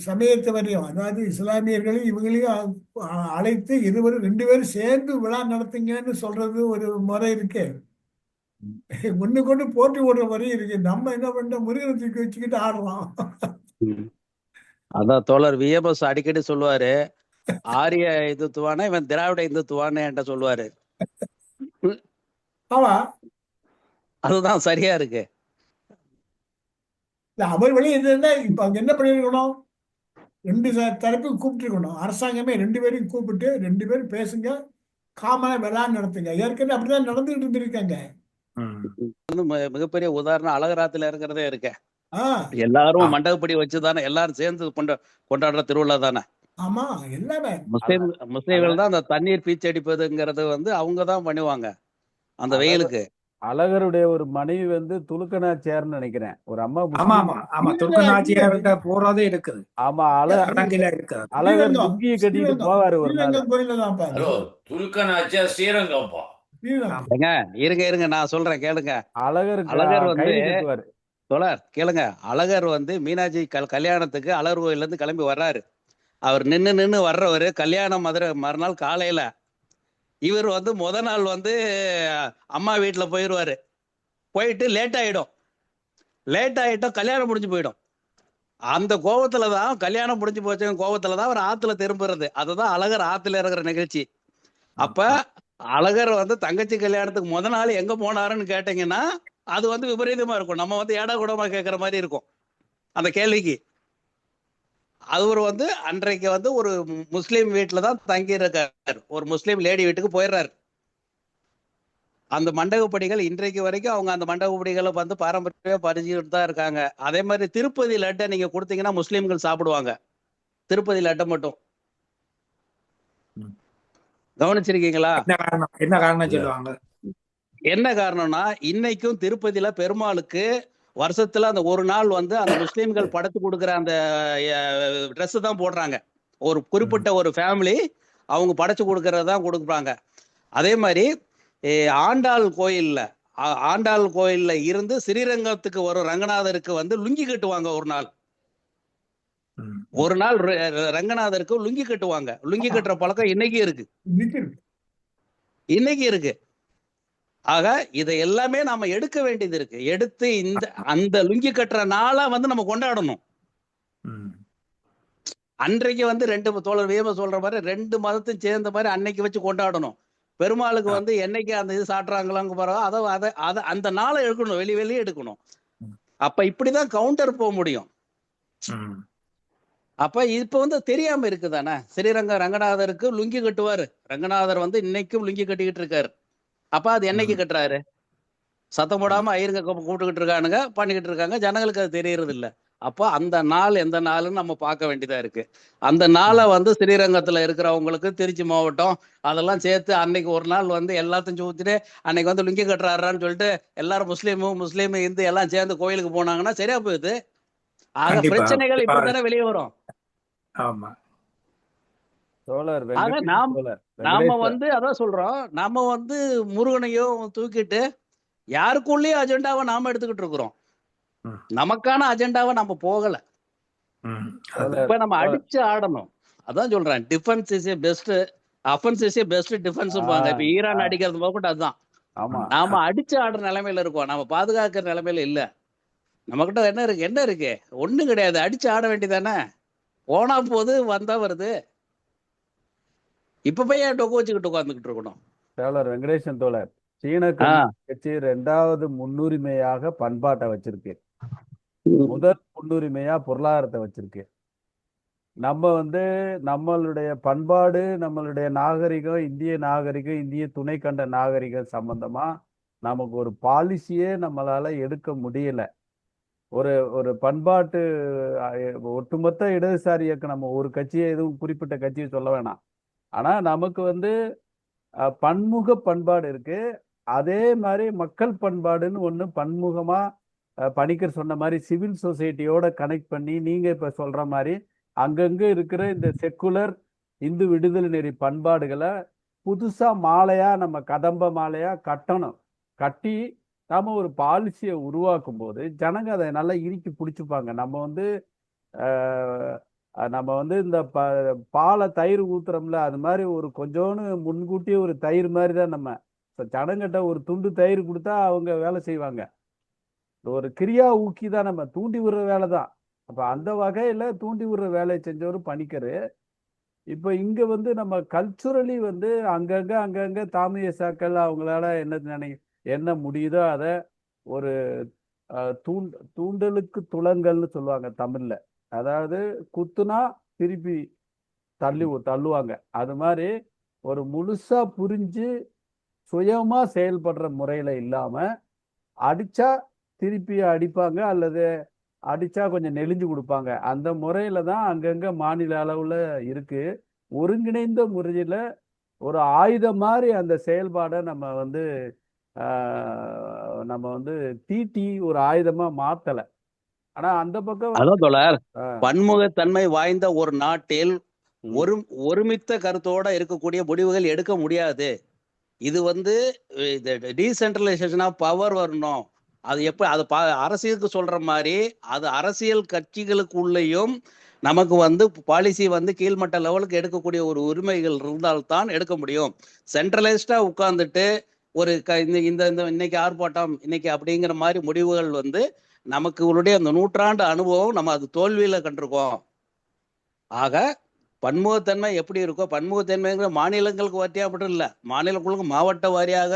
சமயத்தவரையும், அதாவது இஸ்லாமியர்களையும் இவங்களையும் அழைத்து 2 பேரும் சேர்ந்து விழா நடத்துங்கன்னு சொல்றது ஒரு முறை இருக்கு. ஒண்ணு கொண்டு போட்டி ஓடுற முறையும் இருக்கு. நம்ம என்ன பண்றோம், முருகனை தூக்கி வச்சுக்கிட்டு ஆடுறோம். அதான் தோழர் விஎம்எஸ் அடிக்கடி சொல்லுவாரு, ஆரிய இந்துத்துவான இவன் திராவிட இந்துத்துவான்னு என்கிட்ட சொல்லுவாரு. ஆமா, அதுதான் சரியா இருக்கு. அவர் வழி என்னன்னா, இப்ப அங்க என்ன பண்ணிருக்கணும், 2 தரப்பையும் கூப்பிட்டுருக்கணும். அரசாங்கமே 2 பேரையும் கூப்பிட்டு 2 பேரும் பேசுங்க, காமனா விழா நடத்துங்க. ஏற்கனவே அப்படிதான் நடந்துகிட்டு இருந்திருக்காங்க. மிகப்பெரிய உதாரணம் அழகராத்துல இருக்கிறதே இருக்க. எல்லாரும் மண்டபப்படி வச்சுதானே எல்லாரும் சேர்ந்து கொண்டாடுற திருவிழா தானே. ஆமா, எல்லாமே முஸ்லீம்கள் தான் அந்த தண்ணீர் பீச்சடிப்பதுங்கிறது வந்து அவங்கதான் பண்ணுவாங்க அந்த வெயிலுக்கு. அழகருடைய ஒரு மனைவி வந்து துலுக்கநாச்சியார்னு நினைக்கிறேன், ஒரு அம்மா. துலுக்கநாச்சியார்கிட்ட போறதே இருக்குது. ஆமா, அழகர் லுங்கியை கட்டிட்டு போவாரு ஒரு நாள். துலுக்கநாச்சியார் ஸ்ரீரங்கம்பா. இருங்க நான் சொல்றேன் கேளுங்க. அழகர் வந்து தோழர் கேளுங்க, அழகர் வந்து மீனாட்சி கல்யாணத்துக்கு அழகர் கோயில்ல இருந்து கிளம்பி வர்றாரு. அவர் நின்னு வர்றவரு கல்யாணம் மறுநாள் காலையில. இவர் வந்து முத நாள் வந்து அம்மா வீட்டுல போயிடுவாரு. போயிட்டு லேட் ஆயிட்டோம் கல்யாணம் முடிஞ்சு போயிடும். அந்த கோபத்துலதான் கல்யாணம் முடிஞ்சு போச்சு கோபத்துலதான் அவர் ஆத்துல திரும்புறது. அதுதான் அழகர் ஆத்துல இருக்கிற நிகழ்ச்சி. அப்ப அழகர் வந்து தங்கச்சி கல்யாணத்துக்கு முத நாள் எங்க போனாருன்னு கேட்டீங்கன்னா அது வந்து விபரீதமா இருக்கும். நம்ம வந்து ஏடா கூடமா கேட்கற மாதிரி இருக்கும் அந்த கேள்விக்கு. அவர் வந்து அன்றைக்கு வந்து ஒரு முஸ்லீம் வீட்டுல தான் தங்கி இருக்காரு. ஒரு முஸ்லீம் லேடி வீட்டுக்கு போயிடுறாரு. அந்த மண்டபப்படிகள் இன்றைக்கு வரைக்கும் அவங்க அந்த மண்டபப்படிகளை வந்து பாரம்பரிய பறிச்சுட்டு தான் இருக்காங்க. அதே மாதிரி திருப்பதி லட்டை நீங்க கொடுத்தீங்கன்னா முஸ்லீம்கள் சாப்பிடுவாங்க. திருப்பதி லட்டை மட்டும் கவனிச்சிருக்கீங்களா? என்ன காரணம் சொல்லுவாங்க? என்ன காரணம்னா, இன்னைக்கும் திருப்பதியில பெருமாளுக்கு வருஷத்துல அந்த ஒரு நாள் வந்து அந்த முஸ்லீம்கள் படைத்து கொடுக்குற அந்த ட்ரெஸ் தான் போடுறாங்க. ஒரு குறிப்பிட்ட ஒரு ஃபேமிலி அவங்க படைச்சு கொடுக்கறதான் கொடுக்குறாங்க. அதே மாதிரி ஆண்டாள் கோயில்ல இருந்து ஸ்ரீரங்கத்துக்கு ஒரு ரங்கநாதருக்கு வந்து லுங்கி கட்டுவாங்க. ஒரு நாள் ரங்கநாதருக்கு லுங்கி கட்டுவாங்க. லுங்கி கட்டுற பழக்கம் இன்னைக்கு இருக்கு. ஆக இதை எல்லாமே நாம எடுக்க வேண்டியது இருக்கு. எடுத்து அந்த லுங்கி கட்டுற நாளா வந்து நம்ம கொண்டாடணும். அன்றைக்கு வந்து தோழர் விஎம் சொல்ற மாதிரி 2 மதத்தையும் சேர்ந்த மாதிரி அன்னைக்கு வச்சு கொண்டாடணும். பெருமாளுக்கு வந்து என்னைக்கு அந்த இது சாட்டுறாங்களாங்க பரவாயில்ல, அதை அந்த நாளை எடுக்கணும், வெளியே எடுக்கணும். அப்ப இப்படிதான் கவுண்டர் போக முடியும். அப்ப இப்ப வந்து தெரியாம இருக்குதானே. ரங்கநாதருக்கு லுங்கி கட்டுவாரு. ரங்கநாதர் வந்து இன்னைக்கும் லுங்கி கட்டிக்கிட்டு இருக்காரு. அப்ப அது என்னைக்கு கட்டுறாரு? சத்தம் போடாம ஐயருங்க கூப்பிட்டுக்கிட்டு இருக்கானுங்க, பண்ணிக்கிட்டு இருக்காங்க, ஜனங்களுக்கு அது தெரியறது இல்ல. அப்போ அந்த நாள் எந்த நாள்னு நம்ம பார்க்க வேண்டியதா இருக்கு. அந்த நாளை வந்து ஸ்ரீரங்கத்துல இருக்கிறவங்களுக்கு, திருச்சி மாவட்டம் அதெல்லாம் சேர்த்து அன்னைக்கு ஒரு நாள் வந்து எல்லாத்தையும் ஊத்திட்டு அன்னைக்கு வந்து லுங்கி கட்டுறாரான்னு சொல்லிட்டு எல்லாரும் முஸ்லீம் இந்து எல்லாம் சேர்ந்து கோயிலுக்கு போனாங்கன்னா சரியா போகுது. ஆக பிரச்சனைகள் இப்படித்தானே வெளியே வரும். ஆமா தோழர் ஆக நாம வந்து அதான் சொல்றோம், நாம வந்து முருகனையும் தூக்கிட்டு யாருக்குள்ளேயும் அஜெண்டாவை நாம எடுத்துக்கிட்டு இருக்கிறோம். நமக்கான அஜெண்டாவை நம்ம போகல. இப்ப நம்ம அடிச்சு ஆடணும். அதான் சொல்றேன், defence is best, offence is best defence. இப்ப ஈரான் அடிக்கிறது போகட்டும், அதுதான். நாம அடிச்சு ஆடுற நிலைமையில இருக்கோம், நாம பாதுகாக்கிற நிலைமையில இல்ல. நம்ம கிட்ட என்ன இருக்கு? ஒண்ணும் கிடையாது. அடிச்சு ஆட வேண்டியதானே. போனா போது வந்தா வருது. இப்ப போய் டொக்கு வச்சுக்கிட்டு உட்காந்துக்கிட்டு இருக்கணும். தோழர் வெங்கடேசன் தோழர், சீன கம்யூனிஸ்ட் கட்சி 2வது முன்னுரிமையாக பண்பாட்டை வச்சிருக்கு, முதல் முன்னுரிமையா பொருளாதாரத்தை வச்சிருக்கு. நம்ம வந்து நம்மளுடைய பண்பாடு, நம்மளுடைய நாகரிகம், இந்திய துணை கண்ட நாகரிகம் சம்பந்தமா நமக்கு ஒரு பாலிசியே நம்மளால எடுக்க முடியல. ஒரு பண்பாட்டு ஒட்டுமொத்த இடதுசாரி இயக்கம், நம்ம ஒரு கட்சியை எதுவும் குறிப்பிட்ட கட்சியை சொல்ல வேணாம், ஆனா நமக்கு வந்து பன்முக பண்பாடு இருக்கு. அதே மாதிரி மக்கள் பண்பாடுன்னு ஒண்ணு பன்முகமா, பணிக்கர் சொன்ன மாதிரி சிவில் சொசைட்டியோட கனெக்ட் பண்ணி, நீங்க இப்ப சொல்ற மாதிரி அங்கங்க இருக்கிற இந்த செக்குலர் இந்து விடுதலை நெறி பண்பாடுகளை புதுசா மாலையா, நம்ம கதம்ப மாலையா கட்டணும். கட்டி நாம ஒரு பாலிசியை உருவாக்கும் போது ஜனங்க அதை நல்லா இறுக்கி பிடிச்சுப்பாங்க. நம்ம வந்து இந்த பாலை தயிர் ஊத்துறோம்ல, அது மாதிரி ஒரு கொஞ்சோன்னு முன்கூட்டியே ஒரு தயிர் மாதிரி தான் நம்ம. ஜனங்கிட்ட ஒரு துண்டு தயிர் கொடுத்தா அவங்க வேலை செய்வாங்க. ஒரு கிரியா ஊக்கி தான், நம்ம தூண்டி விடுற வேலை தான். அப்ப அந்த வகையில தூண்டி விடுற வேலையை செஞ்சவரும் பணிக்கரு. இப்ப இங்க வந்து நம்ம கல்ச்சுரலி வந்து அங்கங்க தாமியசாக்கள் அவங்களால என்ன முடியுதோ அதை ஒரு தூண்டலுக்கு துளங்கல்னு சொல்லுவாங்க தமிழ்ல. அதாவது குத்துனா திருப்பி தள்ளுவாங்க. அது மாதிரி ஒரு முழுசா புரிஞ்சு சுயமா செயல்படுற முறையில இல்லாம, அடிச்சா திருப்பி அடிப்பாங்க, அல்லது அடிச்சா கொஞ்சம் நெளிஞ்சு கொடுப்பாங்க. அந்த முறையில தான் அங்கங்க மாநில அளவுல இருக்கு. ஒருங்கிணைந்த முறையில ஒரு ஆயுதம் மாதிரி அந்த செயல்பாடை நம்ம வந்து தீட்டி ஒரு ஆயுதமா மாத்தல. ஆனா அந்த பக்கம் அதான் தோழர், பன்முகத்தன்மை வாய்ந்த ஒரு நாட்டில் ஒருமித்த கருத்தோட இருக்கக்கூடிய முடிவுகள் எடுக்க முடியாது. இது வந்து டீசென்ட்ரலைசேஷன் ஆஃப் பவர் வரணும். அது அது அரசியலுக்கு சொல்ற மாதிரி அது அரசியல் கட்சிகளுக்குள்ளேயும் நமக்கு வந்து பாலிசி வந்து கீழ்மட்ட லெவலுக்கு எடுக்கக்கூடிய ஒரு உரிமைகள் இருந்தால்தான் எடுக்க முடியும். சென்ட்ரலைஸ்டா உட்கார்ந்துட்டு ஒரு இந்த இன்னைக்கு ஆர்ப்பாட்டம் இன்னைக்கு அப்படிங்கிற மாதிரி முடிவுகள் வந்து நமக்கு அந்த நூற்றாண்டு அனுபவம் நம்ம அது தோல்வியில கண்டிருக்கோம். ஆக பன்முகத்தன்மை எப்படி இருக்கோ, பன்முகத்தன்மைங்கிற மாநிலங்களுக்கு வாரியா மட்டும் இல்ல, மாநிலங்களுக்கு மாவட்ட வாரியாக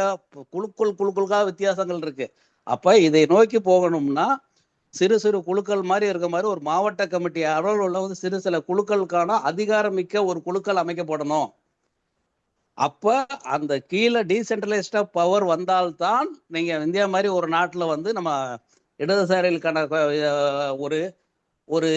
குழுக்களுக்காக வித்தியாசங்கள் இருக்கு. அப்ப இதை நோக்கி போகணும்னா சிறு சிறு குழுக்கள் மாதிரி இருக்க மாதிரி ஒரு மாவட்ட கமிட்டி அளவில் வந்து சிறு சில குழுக்களுக்கான அதிகாரமிக்க ஒரு குழுக்கள் அமைக்கப்படணும். அப்ப அந்த கீழே டீசென்ட்ரலைஸ்டா பவர் வந்தால்தான் நீங்க இந்தியா மாதிரி ஒரு நாட்டுல வந்து நம்ம இடதுசாரிகளுக்கான ஒரு ஒரு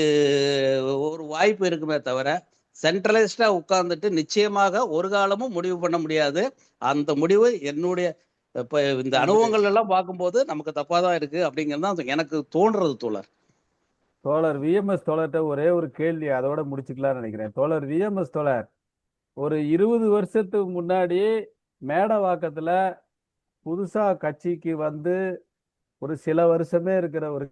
ஒரு வாய்ப்பு இருக்குமே தவிர, சென்ட்ரலைஸ்டா உட்கார்ந்துட்டு நிச்சயமாக ஒரு காலமும் முடிவு பண்ண முடியாது. அந்த முடிவு என்னுடைய இப்ப இந்த அனுபவங்கள் எல்லாம் பார்க்கும்போது நமக்கு தப்பாதான் இருக்கு அப்படிங்கிறது எனக்கு தோன்றது. தோழர் விஎம்எஸ் தோழர்கிட்ட ஒரே ஒரு கேள்வி, அதோட முடிச்சுக்கலாம்னு நினைக்கிறேன். தோழர் விஎம்எஸ் தோழர், ஒரு 20 வருஷத்துக்கு முன்னாடி மேடவாக்கத்துல புதுசா கட்சிக்கு வந்து ஒரு சில வருஷமே இருக்கிற ஒரு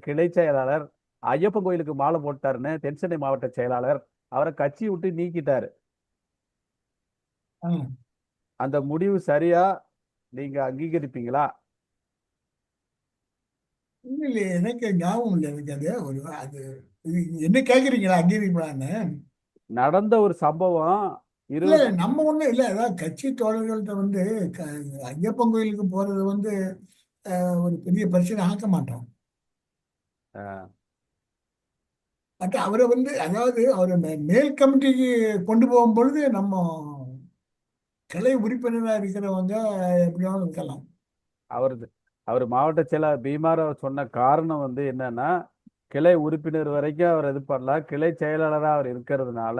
கிளை செயலாளர் ஐயப்பன் கோயிலுக்கு மாலை போட்டாருன்னு தென்சென்னை மாவட்ட செயலாளர் அவரை கட்சி விட்டு நீக்கிட்டாரு. அந்த முடிவு சரியா? நீங்க அங்கீகரிப்பீங்களா? இல்லையே, எனக்கு ஞாபகம் இல்லை. எனக்கு அது என்ன கேட்குறீங்களா அங்கீகரிக்கலான்னு? நடந்த ஒரு சம்பவம் இல்லை 20 நம்ம ஒன்றும் இல்லை, அதாவது கட்சி தோழர்கள்ட்ட வந்து ஐயப்பன் கோயிலுக்கு போகிறது வந்து ஒரு பெரிய பிரச்சனை ஆக்க மாட்டோம். அஹ், பட் அவரை வந்து, அதாவது அவரை மேல் கமிட்டிக்கு கொண்டு போகும் பொழுது நம்ம கிளை உறுப்பினராக இருக்கிறவங்க எப்படியாவது இருக்கலாம். அவரது அவர் மாவட்ட செயலாளர் பீமாராவ் சொன்ன காரணம் வந்து என்னன்னா, கிளை உறுப்பினர் வரைக்கும் அவர் இது பண்ணலாம், கிளை செயலாளராக அவர் இருக்கிறதுனால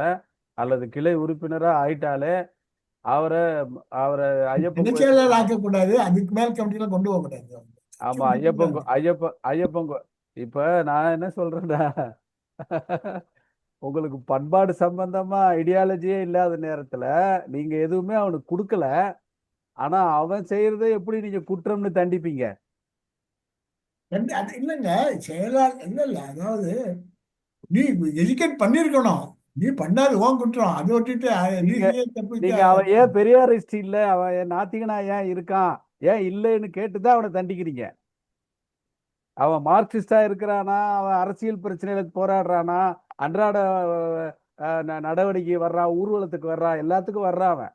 அல்லது கிளை உறுப்பினராக ஆயிட்டாலே அவரை அவரை ஐயப்பன் கோயில் நினைச்சேலால் ஆக்கக்கூடாது, அதுக்கு மேல் கமிட்டியில கொண்டு போகக்கூடாது. ஆமா ஐயப்பன் இப்ப நான் என்ன சொல்றேன்னா, உங்களுக்கு பண்பாடு சம்பந்தமா ஐடியாலஜியே இல்லாத நேரத்துல நீங்க எதுவுமே அவனுக்கு கொடுக்கல, ஆனா அவன் செய்யறதை எப்படி நீங்க குற்றம்னு தண்டிப்பீங்க? அது இல்லைங்க, செயலாளர் இல்லை இல்லை, அதாவது நீ எஜுகேட் பண்ணியிருக்கணும், நீ பண்ணாது ஓன் குற்றம், அதை விட்டுட்டு நீ நீங்க செய்ய தப்பிச்சா. நீங்க அவன் ஏன் பெரியாரிஸ்ட் இல்ல, அவன் நாத்திகனா ஏன் இருக்கான், ஏன் இல்லைன்னு கேட்டுதான் அவனை தண்டிக்கிறீங்க. அவன் மார்க்சிஸ்டா இருக்கிறானா, அவன் அரசியல் பிரச்சனைகளுக்கு போராடுறானா, அன்றாட நடவடிக்கை வர்றான், ஊர்வலத்துக்கு வர்றான், எல்லாத்துக்கும் வர்றான் அவன்.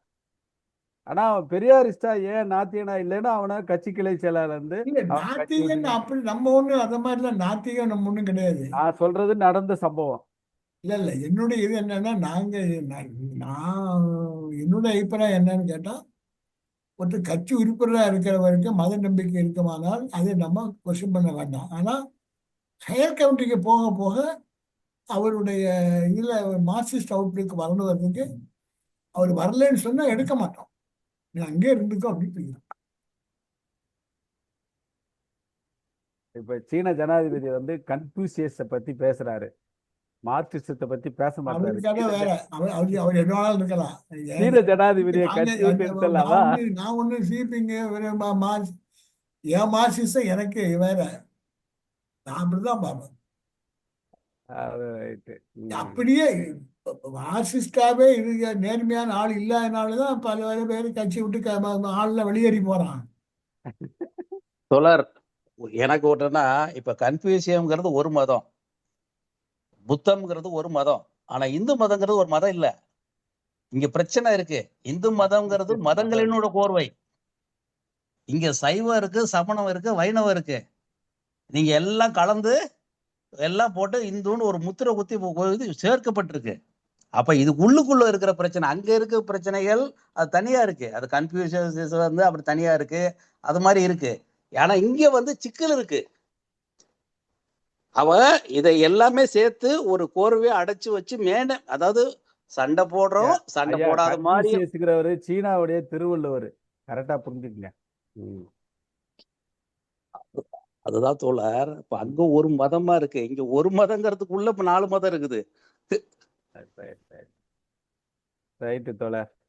ஆனா அவன் பெரியாரிஸ்டா ஏன் நாத்திகனா இல்லைன்னு அவனை கட்சி கிளை செயலாளர் இருந்து இல்ல அவன் கட்சி நாத்திகன் அப்படி நம்ம ஒண்ணு அந்த மாதிரிலாம் நாத்திகம் நம்ம ஒண்ணும் கிடையாது. நான் சொல்றது நடந்த சம்பவம். இல்ல இல்ல, என்னுடைய இது என்னன்னா, நான் என்னுடைய அபிப்பிராயம் என்னன்னு கேட்டா, ஒருத்தர் கட்சி உறுப்பினராக இருக்கிற வரைக்கும் மத நம்பிக்கை இருக்குமானால் அதை நம்ம கொஸ்டின் பண்ண வேண்டாம். ஆனா ஹையர் கமிட்டிக்கு போக போக அவருடைய இதுல மார்க்சிஸ்ட் அவுட்லுக்கு வரணுங்கிறதுக்கு அவர் வரலன்னு சொன்னா எடுக்க மாட்டோம், நீ அங்கே இருந்துக்கோ அப்படின்னு. இப்ப சீன ஜனாதிபதி வந்து கன்ஃபூசியஸை பத்தி பேசுறாரு, மார்க்சிசத்தை பத்தி பேச மாட்டாரு. அவருக்காக வேற, அவர் என்ன வேணாலும் இருக்கலாம். சீன ஜனாதிபதியை கட்சி விட்டு எடுத்துடலாமா? நான் ஒண்ணு சீப்பிங்க என் மார்க்சிசம் எனக்கு வேற, நான் அப்படிதான் பார்ப்பேன். ரைட்டு. அப்படியே மார்க்சிஸ்டாவே இருக்க நேர்மையான ஆள் இல்லாதனாலதான் பல பேர் கட்சி விட்டு ஆள்ல வெளியேறி போறான். தோழர், எனக்கு ஒன்றுனா, இப்ப கன்ஃபியூசியம்ங்கிறது ஒரு மதம், புத்தம்ங்கிறது ஒரு மதம், ஆனா இந்து மதங்கிறது ஒரு மதம் இல்ல. இங்க பிரச்சனை இருக்கு. இந்து மதம்ங்கிறது மதங்களினோட கோர்வை. இங்க சைவம் இருக்கு, சமணம் இருக்கு, வைணவம் இருக்கு. நீங்க எல்லாம் கலந்து எல்லாம் போட்டு இந்துன்னு ஒரு முத்திரை குத்தி இது சேர்க்கப்பட்டிருக்கு. அப்ப இது உள்ளுக்குள்ள இருக்கிற பிரச்சனை, அங்க இருக்க பிரச்சனைகள் அது தனியா இருக்கு. அது கன்ஃபியூஷன் வந்து அப்படி தனியா இருக்கு, அது மாதிரி இருக்கு. ஆனா இங்க வந்து சிக்கல் இருக்கு. அவ இதை எல்லாமே சேர்த்து ஒரு கோர்வையை அடைச்சு வச்சு அதாவது சண்டை போடுறோம், சண்டை போடாத மாதிரி. கன்ஃபூசியஸ்ங்கிறவரு சீனாவுடைய திருவள்ளுவர், கரெக்டா புரிஞ்சுக்கங்க. அதுதான் தோழர், இப்ப அங்க ஒரு மதமா இருக்கு, இங்க ஒரு மதங்கிறதுக்குள்ள இப்ப 4 மதம் இருக்குது. ரைட்டு தோழர்.